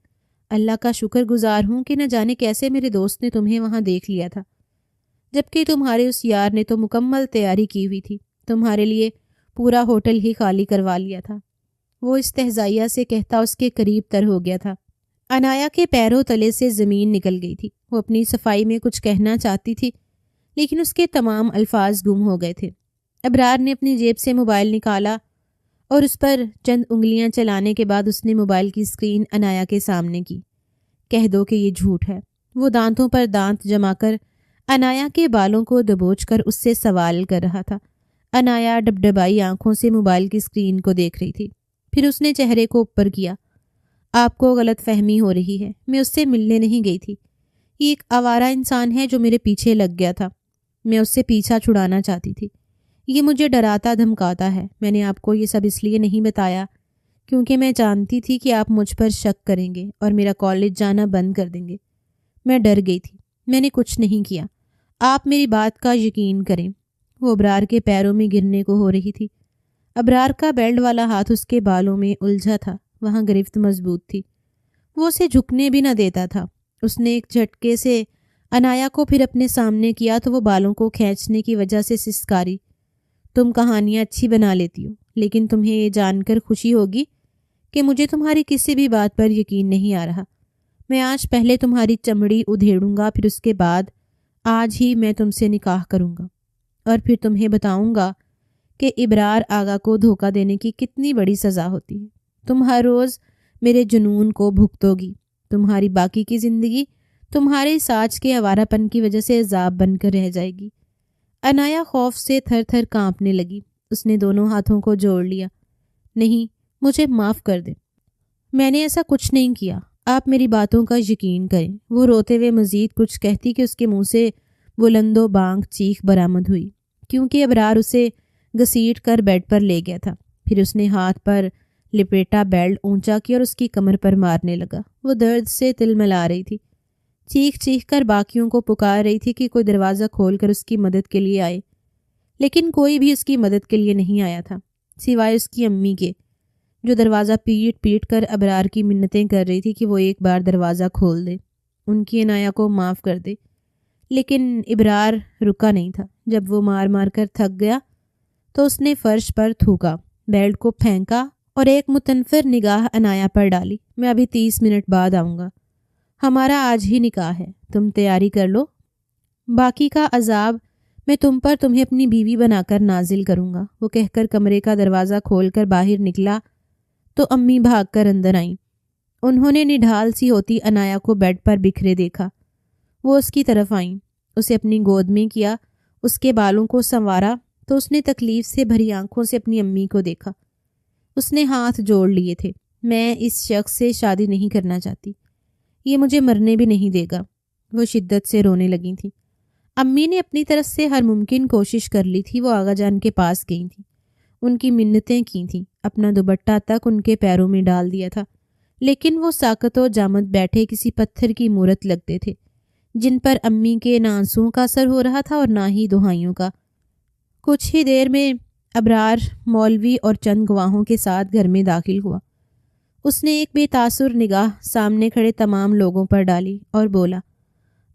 اللہ کا شکر گزار ہوں کہ نہ جانے کیسے میرے دوست نے تمہیں وہاں دیکھ لیا تھا، جبکہ تمہارے اس یار نے تو مکمل تیاری کی ہوئی تھی، تمہارے لیے پورا ہوٹل ہی خالی کروا لیا تھا۔ وہ استہزائیہ سے کہتا اس کے قریب تر ہو گیا تھا۔ انایا کے پیروں تلے سے زمین نکل گئی تھی۔ وہ اپنی صفائی میں کچھ کہنا چاہتی تھی، لیکن اس کے تمام الفاظ گم ہو گئے تھے۔ ابرار نے اپنی جیب سے موبائل نکالا اور اس پر چند انگلیاں چلانے کے بعد اس نے موبائل کی اسکرین انایا کے سامنے کی۔ کہہ دو کہ یہ جھوٹ ہے۔ وہ دانتوں پر دانت جما کر انایا کے بالوں کو دبوچ کر اس سے سوال کر رہا تھا۔ انایا ڈبڈبائی آنکھوں سے موبائل کی اسکرین کو دیکھ رہی تھی۔ پھر اس نے چہرے کو اوپر کیا۔ آپ کو غلط فہمی ہو رہی ہے، میں اس سے ملنے نہیں گئی تھی۔ یہ ایک آوارہ انسان ہے جو میرے پیچھے لگ گیا تھا۔ میں اس سے پیچھا چھڑانا چاہتی تھی۔ یہ مجھے ڈراتا دھمکاتا ہے۔ میں نے آپ کو یہ سب اس لیے نہیں بتایا کیونکہ میں جانتی تھی کہ آپ مجھ پر شک کریں گے اور میرا کالج جانا بند کر دیں گے۔ میں ڈر گئی تھی۔ میں نے کچھ نہیں کیا۔ آپ میری بات کا یقین کریں۔ وہ ابرار کے پیروں میں گرنے کو ہو رہی تھی۔ ابرار کا بیلٹ والا ہاتھ اس کے بالوں میں الجھا تھا۔ وہاں گرفت مضبوط تھی۔ وہ اسے جھکنے بھی نہ دیتا تھا۔ اس نے ایک جھٹکے سے انایا کو پھر اپنے سامنے کیا تو وہ بالوں کو کھینچنے کی وجہ سے سسکاری۔ تم کہانیاں اچھی بنا لیتی ہو، لیکن تمہیں یہ جان کر خوشی ہوگی کہ مجھے تمہاری کسی بھی بات پر یقین نہیں آ رہا۔ میں آج پہلے تمہاری چمڑی ادھیڑوں گا، پھر اس کے بعد آج ہی میں تم سے نکاح کروں گا، اور پھر تمہیں بتاؤں گا کہ ابرار آغا کو دھوکہ دینے کی کتنی بڑی سزا ہوتی ہے۔ تم ہر روز میرے جنون کو بھگتو گی۔ تمہاری باقی کی زندگی تمہارے ساج کے آوارہ پن کی وجہ سے عذاب بن کر رہ جائے گی۔ انایا خوف سے تھر تھر کانپنے لگی۔ اس نے دونوں ہاتھوں کو جوڑ لیا۔ نہیں، مجھے معاف کر دیں۔ میں نے ایسا کچھ نہیں کیا۔ آپ میری باتوں کا یقین کریں۔ وہ روتے ہوئے مزید کچھ کہتی کہ اس کے منہ سے بلند و بانگ چیخ برآمد ہوئی، کیونکہ ابرار اسے گھسیٹ کر بیڈ پر لے گیا تھا۔ پھر اس نے ہاتھ پر لپیٹا بیلٹ اونچا کیا اور اس کی کمر پر مارنے لگا۔ وہ درد سے تلملا رہی تھی، چیخ چیخ کر باقیوں کو پکار رہی تھی کہ کوئی دروازہ کھول کر اس کی مدد کے لیے آئے، لیکن کوئی بھی اس کی مدد کے لیے نہیں آیا تھا سوائے اس کی امی کے، جو دروازہ پیٹ پیٹ کر ابرار کی منتیں کر رہی تھی کہ وہ ایک بار دروازہ کھول دے، ان کی انایا کو معاف کر دے۔ لیکن ابرار رکا نہیں تھا۔ جب وہ مار مار کر تھک گیا تو اس نے فرش پر تھوکا، بیلٹ کو پھینکا اور ایک متنفر نگاہ انایا پر ڈالی۔ میں ابھی 30 منٹ بعد آؤں گا۔ ہمارا آج ہی نکاح ہے، تم تیاری کر لو۔ باقی کا عذاب میں تم پر تمہیں اپنی بیوی بنا کر نازل کروں گا۔ وہ کہہ کر کمرے کا دروازہ کھول کر باہر نکلا تو امی بھاگ کر اندر آئیں۔ انہوں نے نڈھال سی ہوتی انایا کو بیڈ پر بکھرے دیکھا۔ وہ اس کی طرف آئیں، اسے اپنی گود میں کیا، اس کے بالوں کو سنوارا تو اس نے تکلیف سے بھری آنکھوں سے اپنی امی کو دیکھا۔ اس نے ہاتھ جوڑ لیے تھے۔ میں اس شخص سے شادی نہیں کرنا چاہتی، یہ مجھے مرنے بھی نہیں دے گا۔ وہ شدت سے رونے لگی تھیں۔ امی نے اپنی طرف سے ہر ممکن کوشش کر لی تھی۔ وہ آغا جان کے پاس گئی تھیں، ان کی منتیں کی تھیں، اپنا دوپٹہ تک ان کے پیروں میں ڈال دیا تھا، لیکن وہ ساکت و جامد بیٹھے کسی پتھر کی مورت لگتے تھے، جن پر امی کے نہ آنسوؤں کا اثر ہو رہا تھا اور نہ ہی دہائیوں کا۔ کچھ ہی دیر میں ابرار مولوی اور چند گواہوں کے ساتھ گھر میں داخل ہوا۔ اس نے ایک بے تاثر نگاہ سامنے کھڑے تمام لوگوں پر ڈالی اور بولا،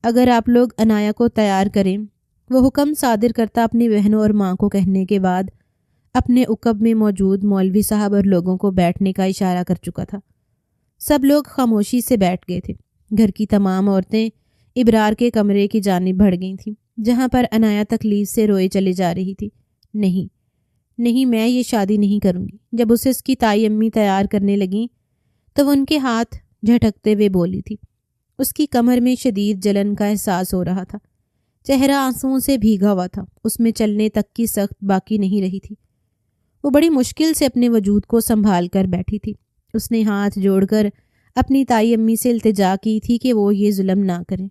اگر آپ لوگ انایا کو تیار کریں۔ وہ حکم صادر کرتا اپنی بہنوں اور ماں کو کہنے کے بعد اپنے عقب میں موجود مولوی صاحب اور لوگوں کو بیٹھنے کا اشارہ کر چکا تھا۔ سب لوگ خاموشی سے بیٹھ گئے تھے۔ گھر کی تمام عورتیں ابرار کے کمرے کی جانب بڑھ گئی تھیں، جہاں پر انایا تکلیف سے روئے چلے جا رہی تھی۔ نہیں، میں یہ شادی نہیں کروں گی۔ جب اسے اس کی تائی امی تیار کرنے لگیں تو وہ ان کے ہاتھ جھٹکتے ہوئے بولی تھی۔ اس کی کمر میں شدید جلن کا احساس ہو رہا تھا، چہرہ آنسوؤں سے بھیگا ہوا تھا، اس میں چلنے تک کی سخت باقی نہیں رہی تھی۔ وہ بڑی مشکل سے اپنے وجود کو سنبھال کر بیٹھی تھی۔ اس نے ہاتھ جوڑ کر اپنی تائی امی سے التجا کی تھی کہ وہ یہ ظلم نہ کریں،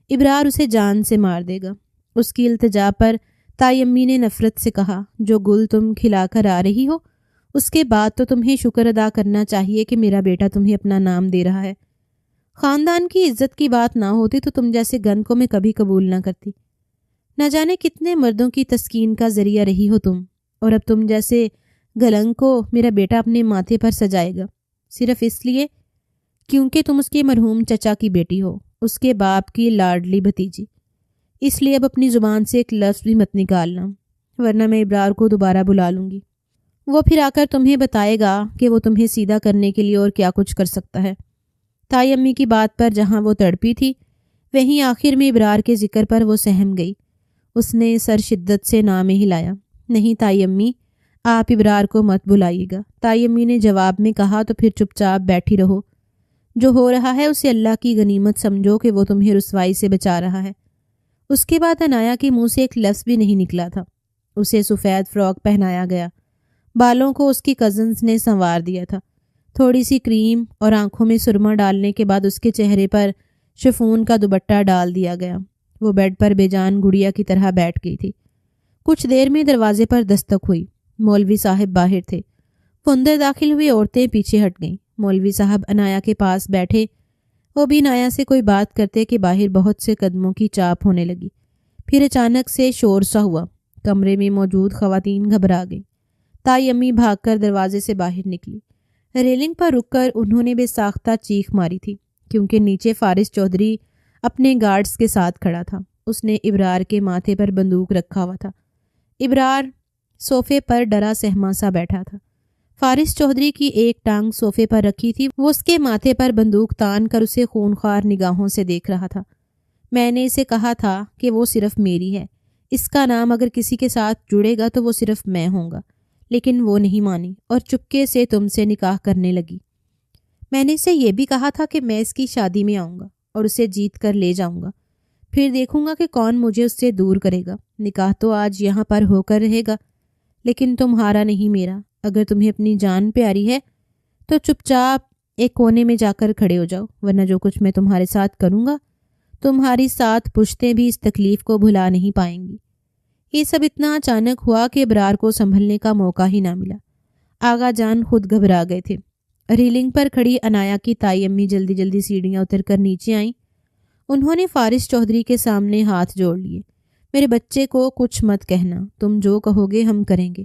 ابرار اسے جان سے مار دے گا۔ اس کی التجا پر تائی امی نے نفرت سے کہا، جو گل تم کھلا کر آ رہی ہو، اس کے بعد تو تمہیں شکر ادا کرنا چاہیے کہ میرا بیٹا تمہیں اپنا نام دے رہا ہے۔ خاندان کی عزت کی بات نہ ہوتی تو تم جیسے گند کو میں کبھی قبول نہ کرتی۔ نہ جانے کتنے مردوں کی تسکین کا ذریعہ رہی ہو تم، اور اب تم جیسے گلنگ کو میرا بیٹا اپنے ماتھے پر سجائے گا، صرف اس لیے کیونکہ تم اس کے مرحوم چچا کی بیٹی ہو، اس کے باپ کی لاڈلی بھتیجی۔ اس لیے اب اپنی زبان سے ایک لفظ بھی مت نکالنا، ورنہ میں ابرار کو دوبارہ بلا لوں گی۔ وہ پھر آ کر تمہیں بتائے گا کہ وہ تمہیں سیدھا کرنے کے لیے اور کیا کچھ کر سکتا ہے۔ تائی امی کی بات پر جہاں وہ تڑپی تھی، وہیں آخر میں ابرار کے ذکر پر وہ سہم گئی۔ اس نے سر شدت سے نہ میں ہلایا۔ نہیں تائی امی، آپ ابرار کو مت بلائیے گا۔ تائی امی نے جواب میں کہا، تو پھر چپ چاپ بیٹھی رہو۔ جو ہو رہا ہے اسے اللہ کی غنیمت سمجھو کہ وہ تمہیں رسوائی سے بچا رہا ہے۔ اس کے بعد عنایا کے منہ سے ایک لفظ بھی نہیں نکلا تھا۔ اسے سفید فراک پہنایا گیا، بالوں کو اس کی کزنز نے سنوار دیا تھا، تھوڑی سی کریم اور آنکھوں میں سرما ڈالنے کے بعد اس کے چہرے پر شفون کا دوپٹہ ڈال دیا گیا۔ وہ بیڈ پر بے جان گڑیا کی طرح بیٹھ گئی تھی۔ کچھ دیر میں دروازے پر دستک ہوئی۔ مولوی صاحب باہر تھے۔ وہ اندر داخل ہوئی، عورتیں پیچھے ہٹ گئیں۔ مولوی صاحب عنایا کے پاس بیٹھے۔ وہ بھی عنایا سے کوئی بات کرتے کہ باہر بہت سے قدموں کی چاپ ہونے لگی۔ پھر اچانک سے شور سا ہوا۔ کمرے میں موجود خواتین گھبرا گئیں۔ تائی امی بھاگ کر دروازے سے باہر نکلی۔ ریلنگ پر رک کر انہوں نے بے ساختہ چیخ ماری تھی، کیونکہ نیچے فارس چودھری اپنے گارڈز کے ساتھ کھڑا تھا۔ اس نے ابرار کے ماتھے پر بندوق رکھا ہوا تھا۔ ابرار صوفے پر ڈرا سہما سا بیٹھا تھا۔ فارس چودھری کی ایک ٹانگ صوفے پر رکھی تھی۔ وہ اس کے ماتھے پر بندوق تان کر اسے خونخوار نگاہوں سے دیکھ رہا تھا۔ میں نے اسے کہا تھا کہ وہ صرف میری ہے، اس کا نام اگر کسی کے ساتھ جڑے گا تو وہ صرف میں ہوں گا، لیکن وہ نہیں مانی اور چپکے سے تم سے نکاح کرنے لگی۔ میں نے اسے یہ بھی کہا تھا کہ میں اس کی شادی میں آؤں گا اور اسے جیت کر لے جاؤں گا، پھر دیکھوں گا کہ کون مجھے اس سے دور کرے گا۔ نکاح تو آج یہاں پر ہو کر رہے گا، لیکن تمہارا نہیں میرا۔ اگر تمہیں اپنی جان پیاری ہے تو چپ چاپ ایک کونے میں جا کر کھڑے ہو جاؤ، ورنہ جو کچھ میں تمہارے ساتھ کروں گا تمہاری 7 پشتیں بھی اس تکلیف کو بھلا نہیں پائیں گی۔ یہ سب اتنا اچانک ہوا کہ ابرار کو سنبھلنے کا موقع ہی نہ ملا۔ آغا جان خود گھبرا گئے تھے۔ ریلنگ پر کھڑی عنایا کی تائی امی جلدی جلدی سیڑھیاں اتر کر نیچے آئیں۔ انہوں نے فارس چودھری کے سامنے ہاتھ جوڑ لیے۔ میرے بچے کو کچھ مت کہنا، تم جو کہو گے ہم کریں گے۔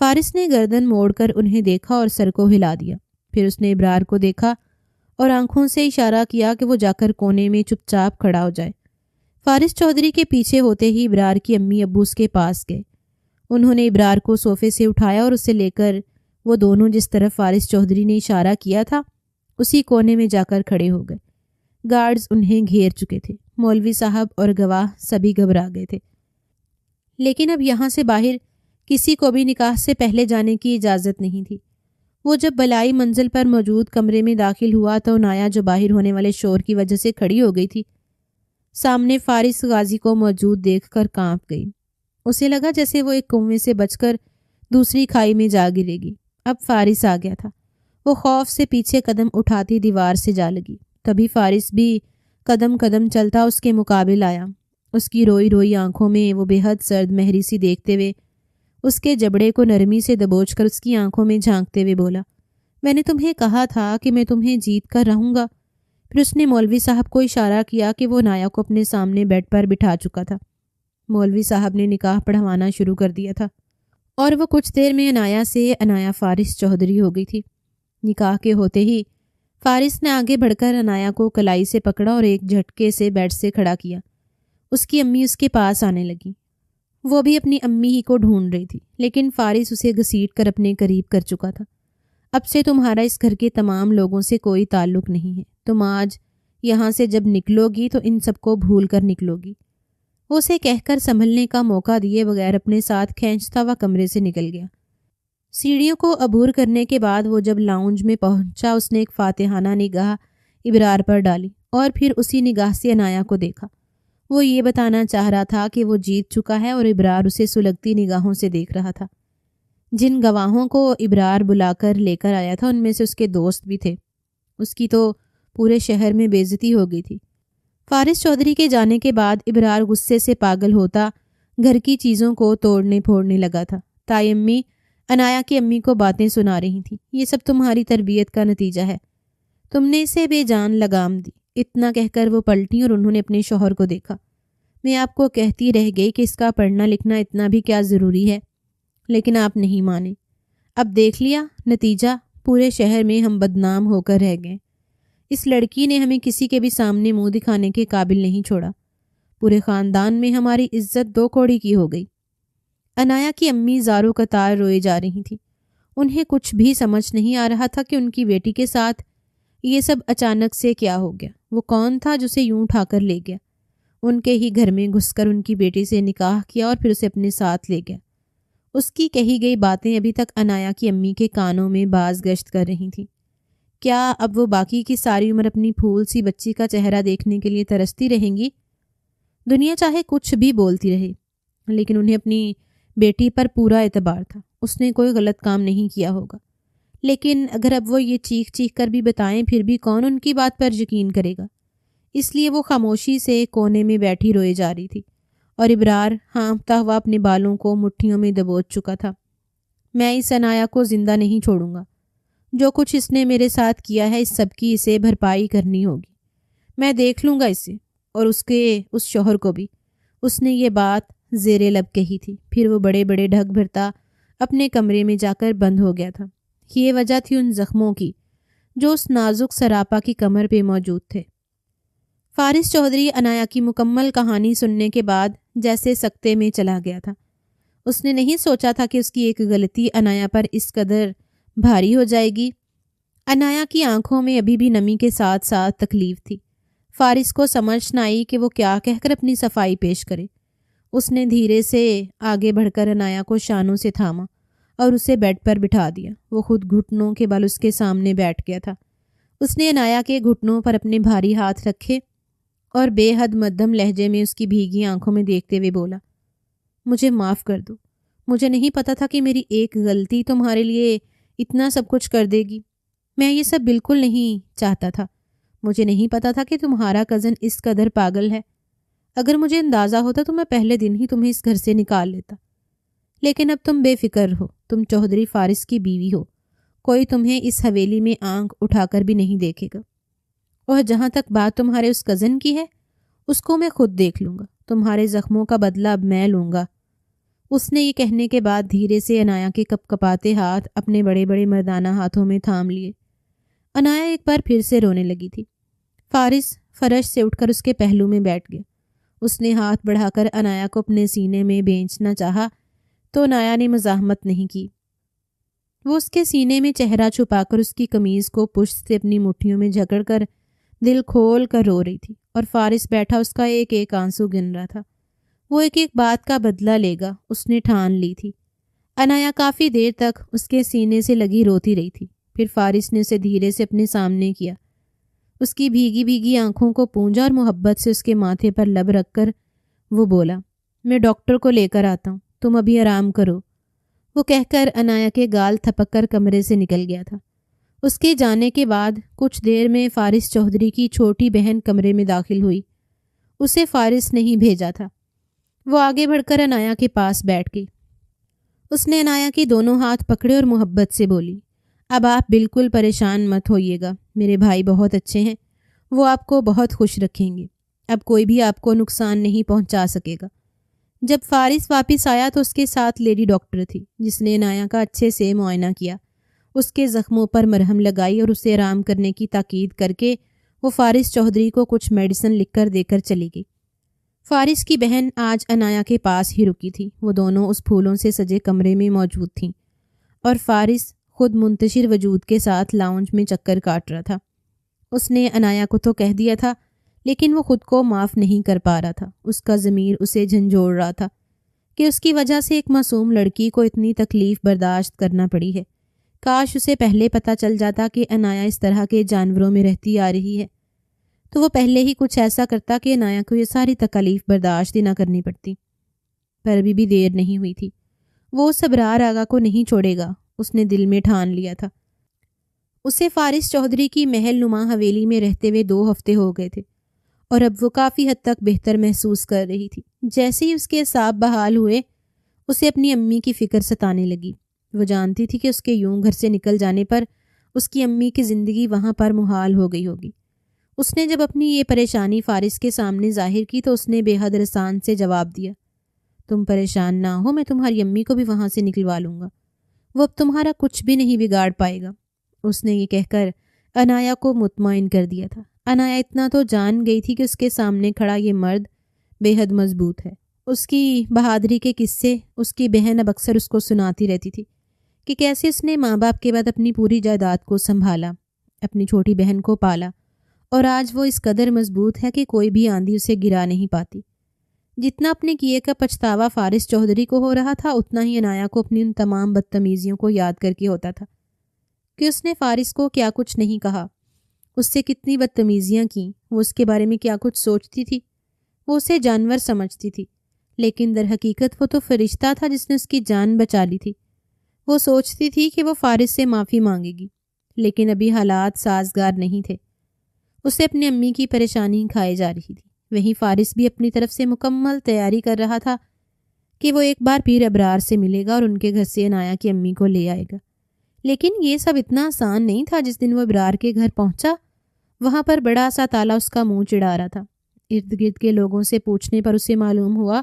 فارس نے گردن موڑ کر انہیں دیکھا اور سر کو ہلا دیا۔ پھر اس نے ابرار کو دیکھا اور آنکھوں سے اشارہ کیا کہ وہ جا کر کونے میں چپ چاپ کھڑا ہو جائے۔ فارس چودھری کے پیچھے ہوتے ہی ابرار کی امی ابو اس کے پاس گئے۔ انہوں نے ابرار کو صوفے سے اٹھایا اور اسے لے کر وہ دونوں جس طرف فارس چودھری نے اشارہ کیا تھا اسی کونے میں جا کر کھڑے ہو گئے۔ گارڈز انہیں گھیر چکے تھے۔ مولوی صاحب اور گواہ سبھی گھبرا گئے تھے، لیکن اب یہاں سے باہر کسی کو بھی نکاح سے پہلے جانے کی اجازت نہیں تھی۔ وہ جب بلائی منزل پر موجود کمرے میں داخل ہوا تو عنایا جو باہر ہونے والے شور کی وجہ سے کھڑی ہو گئی تھی، سامنے فارس غازی کو موجود دیکھ کر کانپ گئی۔ اسے لگا جیسے وہ ایک کنویں سے بچ کر دوسری کھائی میں جا گرے گی۔ اب فارس آ گیا تھا۔ وہ خوف سے پیچھے قدم اٹھاتی دیوار سے جا لگی۔ تبھی فارس بھی قدم قدم چلتا اس کے مقابل آیا۔ اس کی روئی روئی آنکھوں میں وہ بے حد سرد مہری سی دیکھتے ہوئے اس کے جبڑے کو نرمی سے دبوچ کر اس کی آنکھوں میں جھانکتے ہوئے بولا، میں نے تمہیں کہا تھا کہ میں تمہیں جیت کر رہوں گا۔ پھر اس نے مولوی صاحب کو اشارہ کیا کہ وہ عنایا کو اپنے سامنے بیڈ پر بٹھا چکا تھا۔ مولوی صاحب نے نکاح پڑھوانا شروع کر دیا تھا اور وہ کچھ دیر میں عنایا فارس چودھری ہو گئی تھی۔ نکاح کے ہوتے ہی فارس نے آگے بڑھ کر عنایا کو کلائی سے پکڑا اور ایک جھٹکے سے بیڈ سے کھڑا کیا۔ اس کی امی اس کے پاس آنے لگی۔ وہ بھی اپنی امی ہی کو ڈھونڈ رہی تھی، لیکن فارس اسے گھسیٹ کر اپنے قریب کر چکا تھا۔ اب سے تمہارا اس گھر کے تمام لوگوں سے کوئی تعلق نہیں ہے۔ تم آج یہاں سے جب نکلو گی تو ان سب کو بھول کر نکلو گی۔ وہ اسے کہہ کر سنبھلنے کا موقع دیے بغیر اپنے ساتھ کھینچتا ہوا کمرے سے نکل گیا۔ سیڑھیوں کو عبور کرنے کے بعد وہ جب لاؤنج میں پہنچا اس نے ایک فاتحانہ نگاہ ابرار پر ڈالی اور پھر اسی نگاہ سے عنایا کو دیکھا۔ وہ یہ بتانا چاہ رہا تھا کہ وہ جیت چکا ہے اور ابرار اسے سلگتی نگاہوں سے دیکھ رہا تھا۔ جن گواہوں کو ابرار بلا کر لے کر آیا تھا ان میں سے اس کے دوست بھی تھے۔ اس کی تو پورے شہر میں بے عزتی ہو گئی تھی۔ فارس چودھری کے جانے کے بعد ابرار غصے سے پاگل ہوتا گھر کی چیزوں کو توڑنے پھوڑنے لگا تھا۔ تائی امی عنایا کی امی کو باتیں سنا رہی تھیں۔ یہ سب تمہاری تربیت کا نتیجہ ہے، تم نے اسے بے جان لگام دی۔ اتنا کہہ کر وہ پلٹی اور انہوں نے اپنے شوہر کو دیکھا۔ میں آپ کو کہتی رہ گئی کہ اس کا پڑھنا لکھنا اتنا بھی کیا ضروری ہے، لیکن آپ نہیں مانے۔ اب دیکھ لیا نتیجہ، پورے شہر میں ہم بدنام ہو کر رہ گئے۔ اس لڑکی نے ہمیں کسی کے بھی سامنے منہ دکھانے کے قابل نہیں چھوڑا۔ پورے خاندان میں ہماری عزت 2 کوڑی کی ہو گئی۔ عنایا کی امی زاروں قطار روئے جا رہی تھیں۔ انہیں کچھ بھی سمجھ نہیں آ رہا تھا کہ ان کی بیٹی کے ساتھ یہ سب اچانک سے کیا ہو گیا۔ وہ کون تھا جسے یوں اٹھا کر لے گیا، ان کے ہی گھر میں گھس کر ان کی بیٹی سے نکاح کیا اور پھر اسے اپنے ساتھ لے گیا۔ اس کی کہی گئی باتیں ابھی تک عنایا کی امی کے کانوں میں باز گشت کر رہی تھیں۔ کیا اب وہ باقی کی ساری عمر اپنی پھول سی بچی کا چہرہ دیکھنے کے لیے ترستی رہیں گی؟ دنیا چاہے کچھ بھی بولتی رہے، لیکن انہیں اپنی بیٹی پر پورا اعتبار تھا، اس نے کوئی غلط کام نہیں کیا ہوگا۔ لیکن اگر اب وہ یہ چیخ چیخ کر بھی بتائیں پھر بھی کون ان کی بات پر یقین کرے گا؟ اس لیے وہ خاموشی سے کونے میں بیٹھی روئے جا رہی تھی، اور ابرار ہانپتا ہوا اپنے بالوں کو مٹھیوں میں دبوچ چکا تھا۔ میں اس عنایا کو زندہ نہیں چھوڑوں گا، جو کچھ اس نے میرے ساتھ کیا ہے اس سب کی اسے بھرپائی کرنی ہوگی۔ میں دیکھ لوں گا اسے اور اس شوہر کو بھی۔ اس نے یہ بات زیر لب کہی تھی، پھر وہ بڑے بڑے ڈھک بھرتا اپنے کمرے میں جا کر بند ہو گیا تھا۔ یہ وجہ تھی ان زخموں کی جو اس نازک سراپا کی کمر پہ موجود تھے۔ فارس چودھری عنایا کی مکمل کہانی سننے کے بعد جیسے سکتے میں چلا گیا تھا۔ اس نے نہیں سوچا تھا کہ اس کی ایک غلطی عنایا پر اس قدر بھاری ہو جائے گی۔ عنایا کی آنکھوں میں ابھی بھی نمی کے ساتھ ساتھ تکلیف تھی۔ فارس کو سمجھ نہ آئی کہ وہ کیا کہہ کر اپنی صفائی پیش کرے۔ اس نے دھیرے سے آگے بڑھ کر عنایا کو شانوں سے تھاما اور اسے بیڈ پر بٹھا دیا۔ وہ خود گھٹنوں کے بل اس کے سامنے بیٹھ گیا تھا۔ اس نے عنایا کے گھٹنوں پر اپنے بھاری ہاتھ رکھے اور بے حد مدھم لہجے میں اس کی بھیگی آنکھوں میں دیکھتے ہوئے بولا، مجھے معاف کر دو۔ مجھے نہیں پتا تھا کہ میری ایک غلطی تمہارے لیے اتنا سب کچھ کر دے گی۔ میں یہ سب بالکل نہیں چاہتا تھا۔ مجھے نہیں پتا تھا کہ تمہارا کزن اس قدر پاگل ہے۔ اگر مجھے اندازہ ہوتا تو میں پہلے دن ہی تمہیں اس گھر سے نکال لیتا۔ لیکن اب تم بے فکر ہو، تم چودھری فارس کی بیوی ہو، کوئی تمہیں اس حویلی میں آنکھ اٹھا کر بھی نہیں دیکھے گا۔ اور جہاں تک بات تمہارے اس کزن کی ہے، اس کو میں خود دیکھ لوں گا۔ تمہارے زخموں کا بدلہ اب میں لوں گا۔ اس نے یہ کہنے کے بعد دھیرے سے عنایا کے کپ کپاتے ہاتھ اپنے بڑے بڑے مردانہ ہاتھوں میں تھام لیے۔ عنایا ایک بار پھر سے رونے لگی تھی۔ فارس فرش سے اٹھ کر اس کے پہلو میں بیٹھ گیا۔ اس نے ہاتھ بڑھا کر عنایا کو اپنے سینے میں بھیجنا چاہا تو عنایا نے مزاحمت نہیں کی۔ وہ اس کے سینے میں چہرہ چھپا کر اس کی قمیض کو پشت سے اپنی مٹھیوں میں جکڑ کر دل کھول کر رو رہی تھی، اور فارس بیٹھا اس کا ایک ایک آنسو گن رہا تھا۔ وہ ایک ایک بات کا بدلہ لے گا، اس نے ٹھان لی تھی۔ عنایا کافی دیر تک اس کے سینے سے لگی روتی رہی تھی۔ پھر فارس نے اسے دھیرے سے اپنے سامنے کیا، اس کی بھیگی بھیگی آنکھوں کو پونجا اور محبت سے اس کے ماتھے پر لب رکھ کر وہ بولا، میں ڈاکٹر کو لے کر آتا ہوں، تم ابھی آرام کرو۔ وہ کہہ کر عنایا کے گال تھپک کر کمرے سے نکل گیا تھا۔ اس کے جانے کے بعد کچھ دیر میں فارس چودھری کی چھوٹی بہن کمرے میں داخل ہوئی۔ اسے فارس نہیں بھیجا تھا۔ وہ آگے بڑھ کر عنایا کے پاس بیٹھ گئی۔ اس نے عنایا کے دونوں ہاتھ پکڑے اور محبت سے بولی، اب آپ بالکل پریشان مت ہوئیے گا، میرے بھائی بہت اچھے ہیں، وہ آپ کو بہت خوش رکھیں گے، اب کوئی بھی آپ کو نقصان نہیں پہنچا سکے گا۔ جب فارس واپس آیا تو اس کے ساتھ لیڈی ڈاکٹر تھی، جس نے عنایا کا اچھے سے معائنہ کیا، اس کے زخموں پر مرہم لگائی اور اسے آرام کرنے کی تاکید کر کے وہ فارس چودھری کو کچھ میڈیسن لکھ کر دے کر چلی گئی۔ فارس کی بہن آج عنایا کے پاس ہی رکی تھی۔ وہ دونوں اس پھولوں سے سجے کمرے میں موجود تھیں، اور فارس خود منتشر وجود کے ساتھ لاؤنج میں چکر کاٹ رہا تھا۔ اس نے عنایا کو تو کہہ دیا تھا، لیکن وہ خود کو معاف نہیں کر پا رہا تھا۔ اس کا ضمیر اسے جھنجھوڑ رہا تھا کہ اس کی وجہ سے ایک معصوم لڑکی کو اتنی تکلیف برداشت کرنا پڑی ہے۔ کاش اسے پہلے پتہ چل جاتا کہ عنایا اس طرح کے جانوروں میں رہتی آ رہی ہے، تو وہ پہلے ہی کچھ ایسا کرتا کہ عنایا کو یہ ساری تکلیف برداشت ہی نہ کرنی پڑتی۔ پر ابھی بھی دیر نہیں ہوئی تھی۔ وہ اس ابرار آغا کو نہیں چھوڑے گا، اس نے دل میں ٹھان لیا تھا۔ اسے فارس چودھری کی محل نما حویلی میں رہتے ہوئے 2 ہفتے ہو گئے تھے، اور اب وہ کافی حد تک بہتر محسوس کر رہی تھی۔ جیسے ہی اس کے اعصاب بحال ہوئے، اسے اپنی امی کی فکر ستانے لگی۔ وہ جانتی تھی کہ اس کے یوں گھر سے نکل جانے پر اس کی امی کی زندگی وہاں پر محال ہو گئی ہوگی۔ اس نے جب اپنی یہ پریشانی فارس کے سامنے ظاہر کی تو اس نے بے حد رسان سے جواب دیا، تم پریشان نہ ہو، میں تمہاری امی کو بھی وہاں سے نکلوا لوں گا، وہ اب تمہارا کچھ بھی نہیں بگاڑ پائے گا۔ اس نے یہ کہہ کر عنایا کو مطمئن کر دیا تھا۔ عنایا اتنا تو جان گئی تھی کہ اس کے سامنے کھڑا یہ مرد بے حد مضبوط ہے۔ اس کی بہادری کے قصے اس کی بہن اب اکثر اس کو سناتی رہتی تھی کہ کیسے اس نے ماں باپ کے بعد اپنی پوری جائیداد کو سنبھالا، اپنی چھوٹی بہن کو پالا، اور آج وہ اس قدر مضبوط ہے کہ کوئی بھی آندھی اسے گرا نہیں پاتی۔ جتنا اپنے کیے کا پچھتاوا فارس چودھری کو ہو رہا تھا، اتنا ہی عنایا کو اپنی ان تمام بدتمیزیوں کو یاد کر کے ہوتا تھا کہ اس نے فارس کو کیا کچھ نہیں کہا، اس سے کتنی بدتمیزیاں کیں، وہ اس کے بارے میں کیا کچھ سوچتی تھی۔ وہ اسے جانور سمجھتی تھی، لیکن در حقیقت وہ تو فرشتہ تھا جس نے اس کی جان بچا لی تھی۔ وہ سوچتی تھی کہ وہ فارس سے معافی مانگے گی، لیکن ابھی حالات سازگار نہیں تھے۔ اسے اپنی امی کی پریشانی کھائی جا رہی تھی۔ وہیں فارس بھی اپنی طرف سے مکمل تیاری کر رہا تھا کہ وہ ایک بار پھر ابرار سے ملے گا اور ان کے گھر سے عنایا کی امی کو لے آئے گا۔ لیکن یہ سب اتنا آسان نہیں تھا۔ جس دن وہ ابرار کے گھر پہنچا، وہاں پر بڑا سا تالا اس کا منہ چڑھا رہا تھا۔ ارد گرد کے لوگوں سے پوچھنے پر اسے معلوم ہوا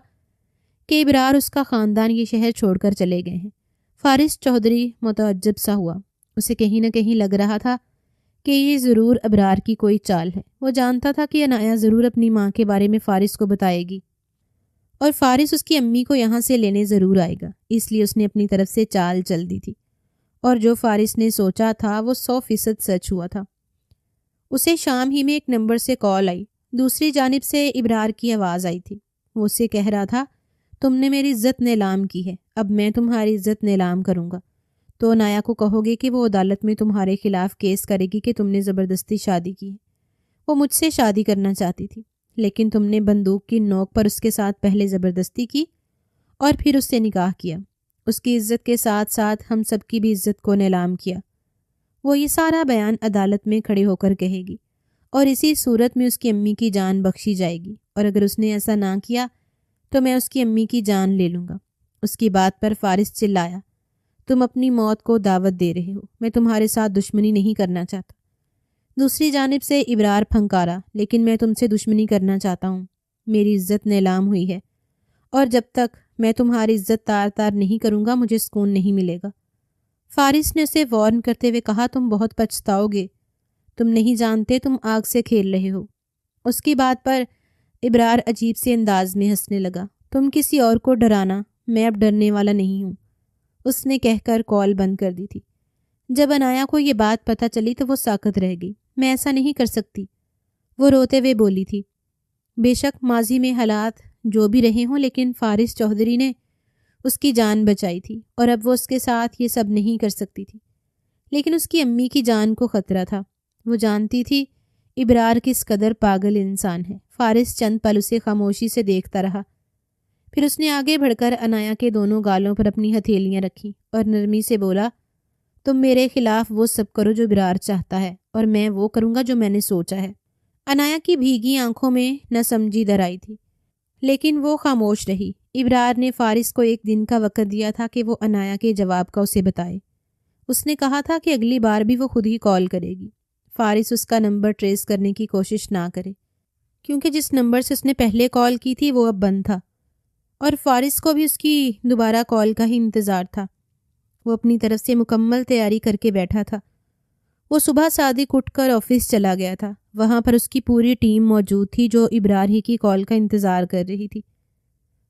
کہ ابرار اس کا خاندان یہ شہر چھوڑ کر چلے گئے ہیں۔ فارس چودھری متعجب سا ہوا۔ اسے کہیں نہ کہیں لگ رہا تھا کہ یہ ضرور ابرار کی کوئی چال ہے۔ وہ جانتا تھا کہ عنایا ضرور اپنی ماں کے بارے میں فارس کو بتائے گی اور فارس اس کی امی کو یہاں سے لینے ضرور آئے گا، اس لیے اس نے اپنی طرف سے چال چل دی تھی، اور جو فارس نے سوچا تھا وہ 100% سچ ہوا تھا۔ اسے شام ہی میں ایک نمبر سے کال آئی۔ دوسری جانب سے ابرار کی آواز آئی تھی۔ وہ اسے کہہ رہا تھا، تم نے میری عزت نیلام کی ہے، اب میں تمہاری عزت نیلام کروں گا۔ تو عنایا کو کہو گے کہ وہ عدالت میں تمہارے خلاف کیس کرے گی کہ تم نے زبردستی شادی کی ہے۔ وہ مجھ سے شادی کرنا چاہتی تھی، لیکن تم نے بندوق کی نوک پر اس کے ساتھ پہلے زبردستی کی اور پھر اس سے نکاح کیا۔ اس کی عزت کے ساتھ ساتھ ہم سب کی بھی عزت کو نیلام کیا۔ وہ یہ سارا بیان عدالت میں کھڑے ہو کر کہے گی، اور اسی صورت میں اس کی امی کی جان بخشی جائے گی، اور اگر اس نے ایسا نہ کیا تو میں اس کی امی کی جان لے لوں گا۔ اس کی بات پر فارس چلایا، تم اپنی موت کو دعوت دے رہے ہو، میں تمہارے ساتھ دشمنی نہیں کرنا چاہتا۔ دوسری جانب سے ابرار پھنکارا، لیکن میں تم سے دشمنی کرنا چاہتا ہوں۔ میری عزت نیلام ہوئی ہے، اور جب تک میں تمہاری عزت تار تار نہیں کروں گا مجھے سکون نہیں ملے گا۔ فارس نے اسے وارن کرتے ہوئے کہا، تم بہت پچھتاؤ گے، تم نہیں جانتے تم آگ سے کھیل رہے ہو۔ اس کی بات پر ابرار عجیب سے انداز میں ہنسنے لگا، تم کسی اور کو ڈرانا، میں اب ڈرنے والا نہیں ہوں، اس نے کہہ کر کال بند کر دی تھی۔ جب عنایا کو یہ بات پتہ چلی تو وہ ساکت رہ گئی۔ میں ایسا نہیں کر سکتی، وہ روتے ہوئے بولی تھی۔ بے شک ماضی میں حالات جو بھی رہے ہوں، لیکن فارس چودھری نے اس کی جان بچائی تھی، اور اب وہ اس کے ساتھ یہ سب نہیں کر سکتی تھی۔ لیکن اس کی امی کی جان کو خطرہ تھا۔ وہ جانتی تھی ابرار کس قدر پاگل انسان ہے۔ فارس چند پل اسے خاموشی سے دیکھتا رہا، پھر اس نے آگے بڑھ کر عنایا کے دونوں گالوں پر اپنی ہتھیلیاں رکھی اور نرمی سے بولا، تم میرے خلاف وہ سب کرو جو ابرار چاہتا ہے، اور میں وہ کروں گا جو میں نے سوچا ہے۔ عنایا کی بھیگی آنکھوں میں نہ سمجھی در آئی تھی، لیکن وہ خاموش رہی۔ ابرار نے فارس کو ایک دن کا وقت دیا تھا کہ وہ عنایا کے جواب کا اسے بتائے۔ اس نے کہا تھا کہ اگلی بار بھی وہ خود ہی کال کرے گی۔ فارس اس کا نمبر ٹریس کرنے کی کوشش نہ کرے، کیونکہ جس نمبر سے اس نے پہلے کال کی تھی وہ اب بند تھا، اور فارس کو بھی اس کی دوبارہ کال کا ہی انتظار تھا۔ وہ اپنی طرف سے مکمل تیاری کر کے بیٹھا تھا۔ وہ صبح صادق اٹھ کر آفس چلا گیا تھا۔ وہاں پر اس کی پوری ٹیم موجود تھی جو ابرار ہی کی کال کا انتظار کر رہی تھی۔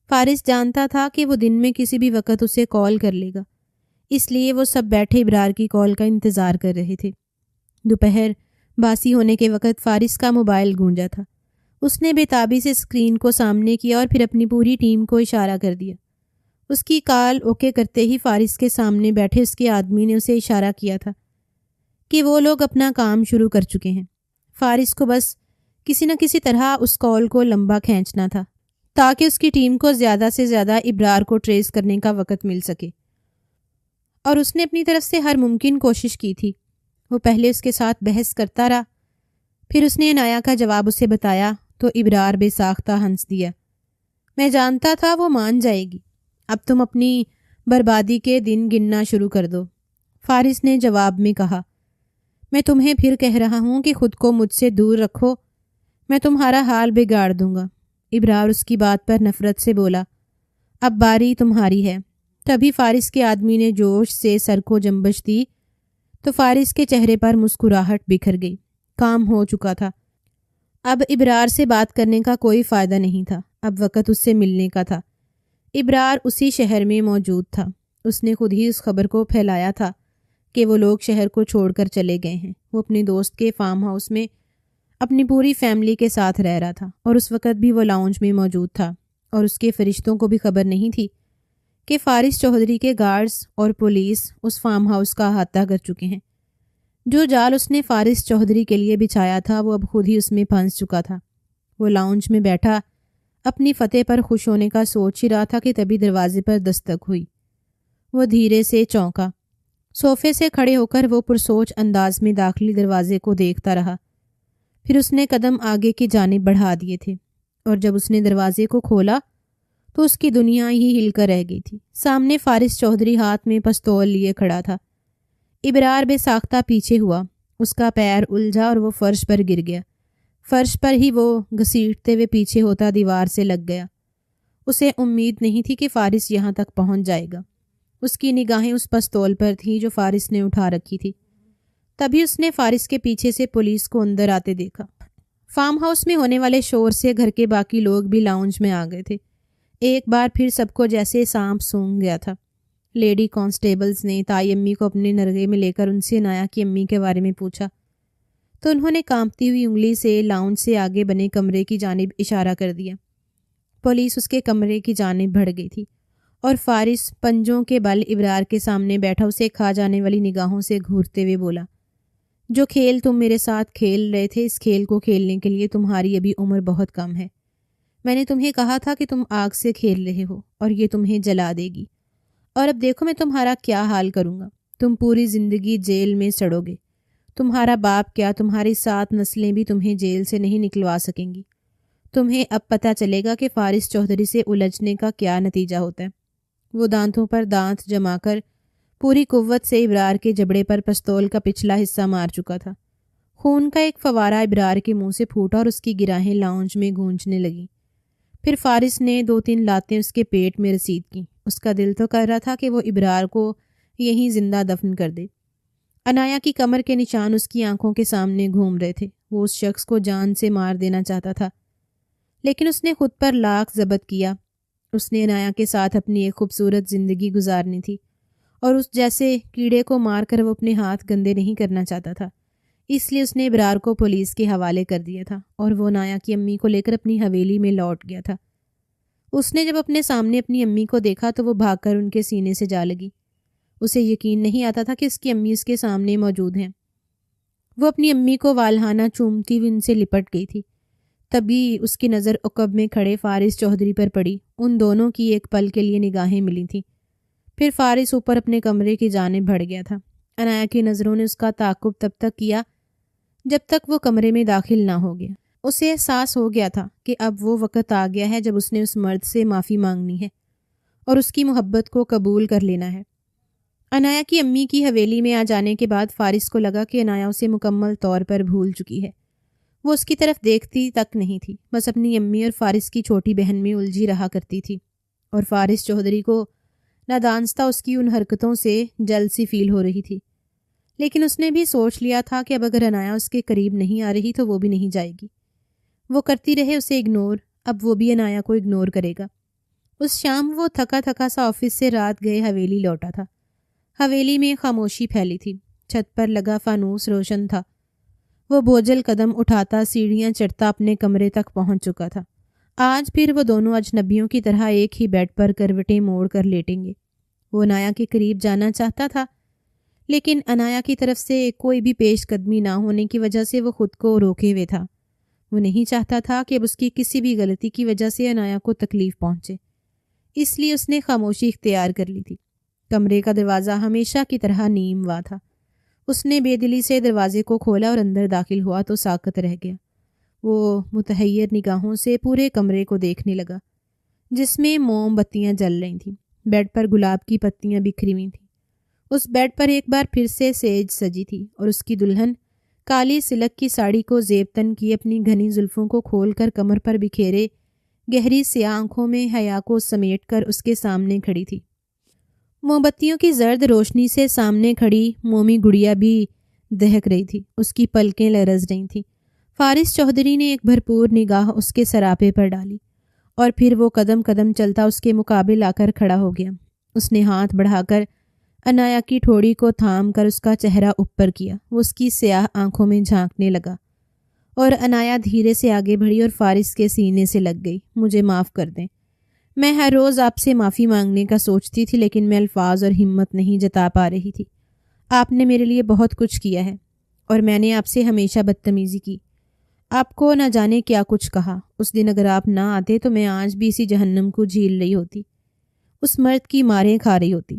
فارس جانتا تھا کہ وہ دن میں کسی بھی وقت اسے کال کر لے گا، اس لیے وہ سب بیٹھے ابرار کی کال کا انتظار کر رہے تھے۔ دوپہر باسی ہونے کے وقت فارس کا موبائل گونجا تھا۔ اس نے بے تابی سے اسکرین کو سامنے کیا اور پھر اپنی پوری ٹیم کو اشارہ کر دیا۔ اس کی کال اوکے کرتے ہی فارس کے سامنے بیٹھے اس کے آدمی نے اسے اشارہ کیا تھا کہ وہ لوگ اپنا کام شروع کر چکے ہیں۔ فارس کو بس کسی نہ کسی طرح اس کال کو لمبا کھینچنا تھا تاکہ اس کی ٹیم کو زیادہ سے زیادہ ابرار کو ٹریس کرنے کا وقت مل سکے، اور اس نے اپنی طرف سے ہر ممکن کوشش کی تھی۔ وہ پہلے اس کے ساتھ بحث کرتا رہا، پھر اس نے عنایا کا جواب اسے بتایا تو ابرار بے ساختہ ہنس دیا۔ میں جانتا تھا وہ مان جائے گی، اب تم اپنی بربادی کے دن گننا شروع کر دو، فارس نے جواب میں کہا۔ میں تمہیں پھر کہہ رہا ہوں کہ خود کو مجھ سے دور رکھو، میں تمہارا حال بگاڑ دوں گا۔ ابرار اس کی بات پر نفرت سے بولا، اب باری تمہاری ہے۔ تبھی فارس کے آدمی نے جوش سے سر کو جنبش دی تو فارس کے چہرے پر مسکراہٹ بکھر گئی۔ کام ہو چکا تھا، اب ابرار سے بات کرنے کا کوئی فائدہ نہیں تھا، اب وقت اس سے ملنے کا تھا۔ ابرار اسی شہر میں موجود تھا۔ اس نے خود ہی اس خبر کو پھیلایا تھا کہ وہ لوگ شہر کو چھوڑ کر چلے گئے ہیں۔ وہ اپنے دوست کے فارم ہاؤس میں اپنی پوری فیملی کے ساتھ رہ رہا تھا، اور اس وقت بھی وہ لاؤنج میں موجود تھا، اور اس کے فرشتوں کو بھی خبر نہیں تھی کہ فارس چودھری کے گارڈز اور پولیس اس فارم ہاؤس کا احاطہ کر چکے ہیں۔ جو جال اس نے فارس چودھری کے لیے بچھایا تھا وہ اب خود ہی اس میں پھنس چکا تھا۔ وہ لاؤنج میں بیٹھا اپنی فتح پر خوش ہونے کا سوچ ہی رہا تھا کہ تبھی دروازے پر دستک ہوئی۔ وہ دھیرے سے چونکا، صوفے سے کھڑے ہو کر وہ پرسوچ انداز میں داخلی دروازے کو دیکھتا رہا۔ پھر اس نے قدم آگے کی جانب بڑھا دیے تھے اور جب اس نے دروازے کو کھولا تو اس کی دنیا ہی ہل کر رہ گئی تھی۔ سامنے فارس چودھری ہاتھ میں پستول لیے کھڑا تھا۔ ابرار بے ساختہ پیچھے ہوا، اس کا پیر الجھا اور وہ فرش پر گر گیا۔ فرش پر ہی وہ گھسیٹتے ہوئے پیچھے ہوتا دیوار سے لگ گیا۔ اسے امید نہیں تھی کہ فارس یہاں تک پہنچ جائے گا۔ اس کی نگاہیں اس پستول پر تھیں جو فارس نے اٹھا رکھی تھی۔ تبھی اس نے فارس کے پیچھے سے پولیس کو اندر آتے دیکھا۔ فارم ہاؤس میں ہونے والے شور سے گھر کے باقی لوگ بھی لاؤنج میں آ گئے تھے۔ ایک بار پھر سب کو جیسے سانپ سونگھ گیا تھا۔ لیڈی کانسٹیبلز نے تائی امی کو اپنے نرغے میں لے کر ان سے عنایا کی امی کے بارے میں پوچھا تو انہوں نے کانپتی ہوئی انگلی سے لاؤنج سے آگے بنے کمرے کی جانب اشارہ کر دیا۔ پولیس اس کے کمرے کی جانب بڑھ گئی تھی اور فارس پنجوں کے بل ابرار کے سامنے بیٹھا اسے کھا جانے والی نگاہوں سے گھورتے ہوئے بولا، جو کھیل تم میرے ساتھ کھیل رہے تھے، اس کھیل کو کھیلنے کے لیے تمہاری ابھی عمر بہت کم ہے۔ میں نے تمہیں کہا تھا کہ تم آگ سے کھیل رہے ہو اور یہ تمہیں جلا دے گی، اور اب دیکھو میں تمہارا کیا حال کروں گا۔ تم پوری زندگی جیل میں سڑو گے۔ تمہارا باپ کیا، تمہاری 7 نسلیں بھی تمہیں جیل سے نہیں نکلوا سکیں گی۔ تمہیں اب پتہ چلے گا کہ فارس چودھری سے الجھنے کا کیا نتیجہ ہوتا ہے۔ وہ دانتوں پر دانت جما کر پوری قوت سے ابرار کے جبڑے پر پستول کا پچھلا حصہ مار چکا تھا۔ خون کا ایک فوارہ ابرار کے منہ سے پھوٹا اور اس کی گراہیں لاؤنج میں گونجنے لگیں۔ پھر فارس نے 2-3 لاتیں اس کے پیٹ میں رسید کیں۔ اس کا دل تو کر رہا تھا کہ وہ ابرار کو یہیں زندہ دفن کر دے۔ عنایا کی کمر کے نشان اس کی آنکھوں کے سامنے گھوم رہے تھے۔ وہ اس شخص کو جان سے مار دینا چاہتا تھا، لیکن اس نے خود پر لاکھ ضبط کیا۔ اس نے عنایا کے ساتھ اپنی ایک خوبصورت زندگی گزارنی تھی اور اس جیسے کیڑے کو مار کر وہ اپنے ہاتھ گندے نہیں کرنا چاہتا تھا۔ اس لیے اس نے ابرار کو پولیس کے حوالے کر دیا تھا اور وہ عنایا کی امی کو لے کر اپنی حویلی میں لوٹ گیا تھا۔ اس نے جب اپنے سامنے اپنی امی کو دیکھا تو وہ بھاگ کر ان کے سینے سے جا لگی۔ اسے یقین نہیں آتا تھا کہ اس کی امی اس کے سامنے موجود ہیں۔ وہ اپنی امی کو والہانہ چومتی ہوئی ان سے لپٹ گئی تھی۔ تبھی اس کی نظر عقب میں کھڑے فارس چودھری پر پڑی۔ ان دونوں کی ایک پل کے لیے نگاہیں ملی تھیں۔ پھر فارس اوپر اپنے کمرے کی جانب بڑھ گیا تھا۔ عنایا کی نظروں نے اس کا تعاقب تب تک کیا جب تک وہ کمرے میں داخل نہ ہو گیا۔ اسے احساس ہو گیا تھا کہ اب وہ وقت آ گیا ہے جب اس نے اس مرد سے معافی مانگنی ہے اور اس کی محبت کو قبول کر لینا ہے۔ عنایا کی امی کی حویلی میں آ جانے کے بعد فارس کو لگا کہ عنایا اسے مکمل طور پر بھول چکی ہے۔ وہ اس کی طرف دیکھتی تک نہیں تھی، بس اپنی امی اور فارس کی چھوٹی بہن میں الجھی رہا کرتی تھی، اور فارس چودھری کو نادانستہ اس کی ان حرکتوں سے جلد سی فیل ہو رہی تھی۔ لیکن اس نے بھی سوچ لیا تھا کہ اب اگر عنایا اس کے قریب نہیں آ رہی تو وہ بھی نہیں جائے گی۔ وہ کرتی رہے اسے اگنور، اب وہ بھی عنایا کو اگنور کرے گا۔ اس شام وہ تھکا تھکا سا آفس سے رات گئے حویلی لوٹا تھا۔ حویلی میں خاموشی پھیلی تھی۔ چھت پر لگا فانوس روشن تھا۔ وہ بوجھل قدم اٹھاتا سیڑھیاں چڑھتا اپنے کمرے تک پہنچ چکا تھا۔ آج پھر وہ دونوں اجنبیوں کی طرح ایک ہی بیڈ پر کروٹیں موڑ کر لیٹیں گے۔ وہ عنایا کے قریب جانا چاہتا تھا، لیکن عنایا کی طرف سے کوئی بھی پیش قدمی نہ ہونے کی وجہ سے وہ خود کو روکے ہوئے تھا۔ وہ نہیں چاہتا تھا کہ اب اس کی کسی بھی غلطی کی وجہ سے عنایا کو تکلیف پہنچے، اس لیے اس نے خاموشی اختیار کر لی تھی۔ کمرے کا دروازہ ہمیشہ کی طرح نیم وا تھا۔ اس نے بے دلی سے دروازے کو کھولا اور اندر داخل ہوا تو ساکت رہ گیا۔ وہ متحیر نگاہوں سے پورے کمرے کو دیکھنے لگا، جس میں موم بتیاں جل رہی تھیں۔ بیڈ پر گلاب کی پتیاں بکھری ہوئی تھیں۔ اس بیڈ پر ایک بار پھر سے سیج سجی تھی اور اس کی دلہن کالی سلک کی ساڑی کو زیب تن کی اپنی گھنی زلفوں کو کھول کر کمر پر بکھیرے گہری سیاہ آنکھوں میں حیا کو سمیٹ کر اس کے سامنے کھڑی تھی۔ موم بتیوں کی زرد روشنی سے سامنے کھڑی مومی گڑیا بھی دہک رہی تھی، اس کی پلکیں لرز رہی تھیں۔ فارس چودھری نے ایک بھرپور نگاہ اس کے سراپے پر ڈالی اور پھر وہ قدم قدم چلتا اس کے مقابل آ کر کھڑا ہو گیا۔ اس نے ہاتھ بڑھا کر عنایا کی ٹھوڑی کو تھام کر اس کا چہرہ اوپر کیا۔ وہ اس کی سیاہ آنکھوں میں جھانکنے لگا اور عنایا دھیرے سے آگے بڑھی اور فارس کے سینے سے لگ گئی۔ مجھے معاف کر دیں، میں ہر روز آپ سے معافی مانگنے کا سوچتی تھی، لیکن میں الفاظ اور ہمت نہیں جتا پا رہی تھی۔ آپ نے میرے لیے بہت کچھ کیا ہے اور میں نے آپ سے ہمیشہ بدتمیزی کی۔ آپ کو نہ جانے کیا کچھ کہا۔ اس دن اگر آپ نہ آتے تو میں آج بھی اسی جہنم کو جھیل رہی ہوتی، اس مرد کی ماریں کھا رہی ہوتی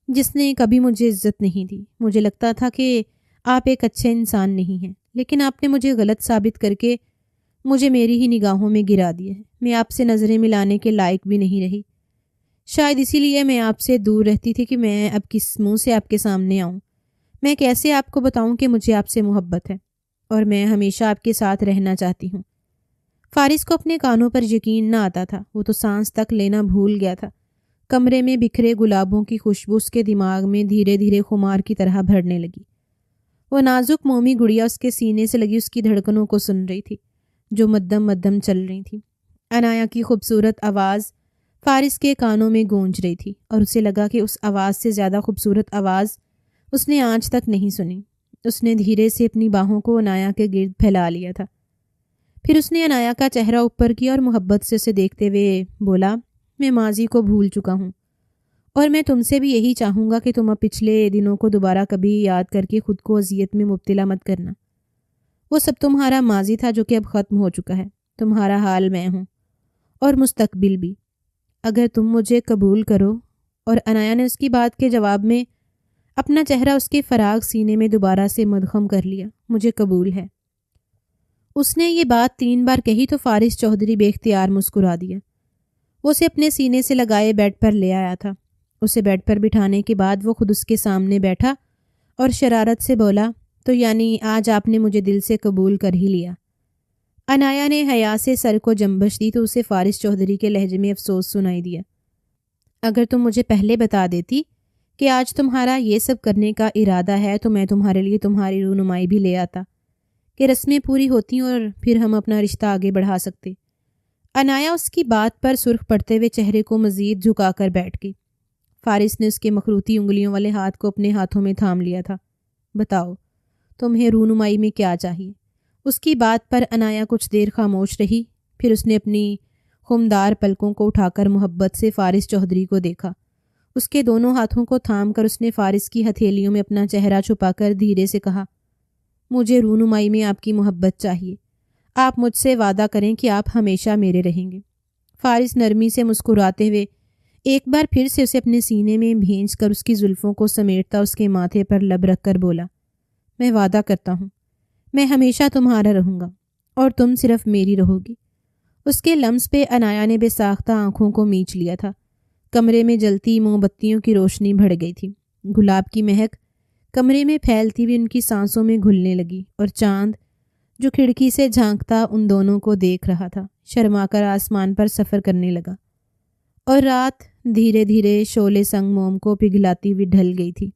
جس نے کبھی مجھے عزت نہیں دی۔ مجھے لگتا تھا کہ آپ ایک اچھے انسان نہیں ہیں، لیکن آپ نے مجھے غلط ثابت کر کے مجھے میری ہی نگاہوں میں گرا دیا ہے۔ میں آپ سے نظریں ملانے کے لائق بھی نہیں رہی۔ شاید اسی لیے میں آپ سے دور رہتی تھی کہ میں اب کس منہ سے آپ کے سامنے آؤں۔ میں کیسے آپ کو بتاؤں کہ مجھے آپ سے محبت ہے اور میں ہمیشہ آپ کے ساتھ رہنا چاہتی ہوں۔ فارس کو اپنے کانوں پر یقین نہ آتا تھا، وہ تو سانس تک لینا بھول گیا تھا۔ کمرے میں بکھرے گلابوں کی خوشبو اس کے دماغ میں دھیرے دھیرے خمار کی طرح بھرنے لگی۔ وہ نازک مومی گڑیا اس کے سینے سے لگی اس کی دھڑکنوں کو سن رہی تھی جو مدھم مدھم چل رہی تھی۔ عنایا کی خوبصورت آواز فارس کے کانوں میں گونج رہی تھی اور اسے لگا کہ اس آواز سے زیادہ خوبصورت آواز اس نے آج تک نہیں سنی۔ اس نے دھیرے سے اپنی باہوں کو عنایا کے گرد پھیلا لیا تھا۔ پھر اس نے عنایا کا چہرہ اوپر کیا اور محبت سے اسے دیکھتے ہوئے بولا، میں ماضی کو بھول چکا ہوں اور میں تم سے بھی یہی چاہوں گا کہ تم اب پچھلے دنوں کو دوبارہ کبھی یاد کر کے خود کو اذیت میں مبتلا مت کرنا۔ وہ سب تمہارا ماضی تھا جو کہ اب ختم ہو چکا ہے۔ تمہارا حال میں ہوں اور مستقبل بھی، اگر تم مجھے قبول کرو۔ اور عنایا نے اس کی بات کے جواب میں اپنا چہرہ اس کے فراغ سینے میں دوبارہ سے مدغم کر لیا۔ مجھے قبول ہے۔ اس نے یہ بات 3 بار کہی تو فارس چودھری بے اختیار مسکرا دیا۔ وہ اسے اپنے سینے سے لگائے بیڈ پر لے آیا تھا۔ اسے بیڈ پر بٹھانے کے بعد وہ خود اس کے سامنے بیٹھا اور شرارت سے بولا، تو یعنی آج آپ نے مجھے دل سے قبول کر ہی لیا؟ عنایا نے حیا سے سر کو جنبش دی تو اسے فارس چودھری کے لہجے میں افسوس سنائی دیا۔ اگر تم مجھے پہلے بتا دیتی کہ آج تمہارا یہ سب کرنے کا ارادہ ہے تو میں تمہارے لیے تمہاری رونمائی بھی لے آتا کہ رسمیں پوری ہوتی اور پھر ہم اپنا رشتہ آگے بڑھا سکتے۔ عنایا اس کی بات پر سرخ پڑتے ہوئے چہرے کو مزید جھکا کر بیٹھ گئی۔ فارس نے اس کے مخروطی انگلیوں والے ہاتھ کو اپنے ہاتھوں میں تھام لیا تھا۔ بتاؤ تمہیں رونمائی میں کیا چاہیے؟ اس کی بات پر عنایا کچھ دیر خاموش رہی، پھر اس نے اپنی خمدار پلکوں کو اٹھا کر محبت سے فارس چودھری کو دیکھا۔ اس کے دونوں ہاتھوں کو تھام کر اس نے فارس کی ہتھیلیوں میں اپنا چہرہ چھپا کر دھیرے سے کہا، مجھے رونمائی میں آپ کی محبت چاہیے۔ آپ مجھ سے وعدہ کریں کہ آپ ہمیشہ میرے رہیں گے۔ فارس نرمی سے مسکراتے ہوئے ایک بار پھر سے اسے اپنے سینے میں بھینچ کر اس کی زلفوں کو سمیٹتا اس کے ماتھے پر لب رکھ کر بولا، میں وعدہ کرتا ہوں میں ہمیشہ تمہارا رہوں گا اور تم صرف میری رہو گی۔ اس کے لمس پہ عنایا نے بے ساختہ آنکھوں کو میچ لیا تھا۔ کمرے میں جلتی موم بتیوں کی روشنی بڑھ گئی تھی۔ گلاب کی مہک کمرے میں پھیلتی ہوئی ان کی سانسوں میں گھلنے لگی اور چاند جو کھڑکی سے جھانکتا ان دونوں کو دیکھ رہا تھا شرما کر آسمان پر سفر کرنے لگا اور رات دھیرے دھیرے شعلے سنگ موم کو پگھلاتی ہوئی ڈھل گئی تھی۔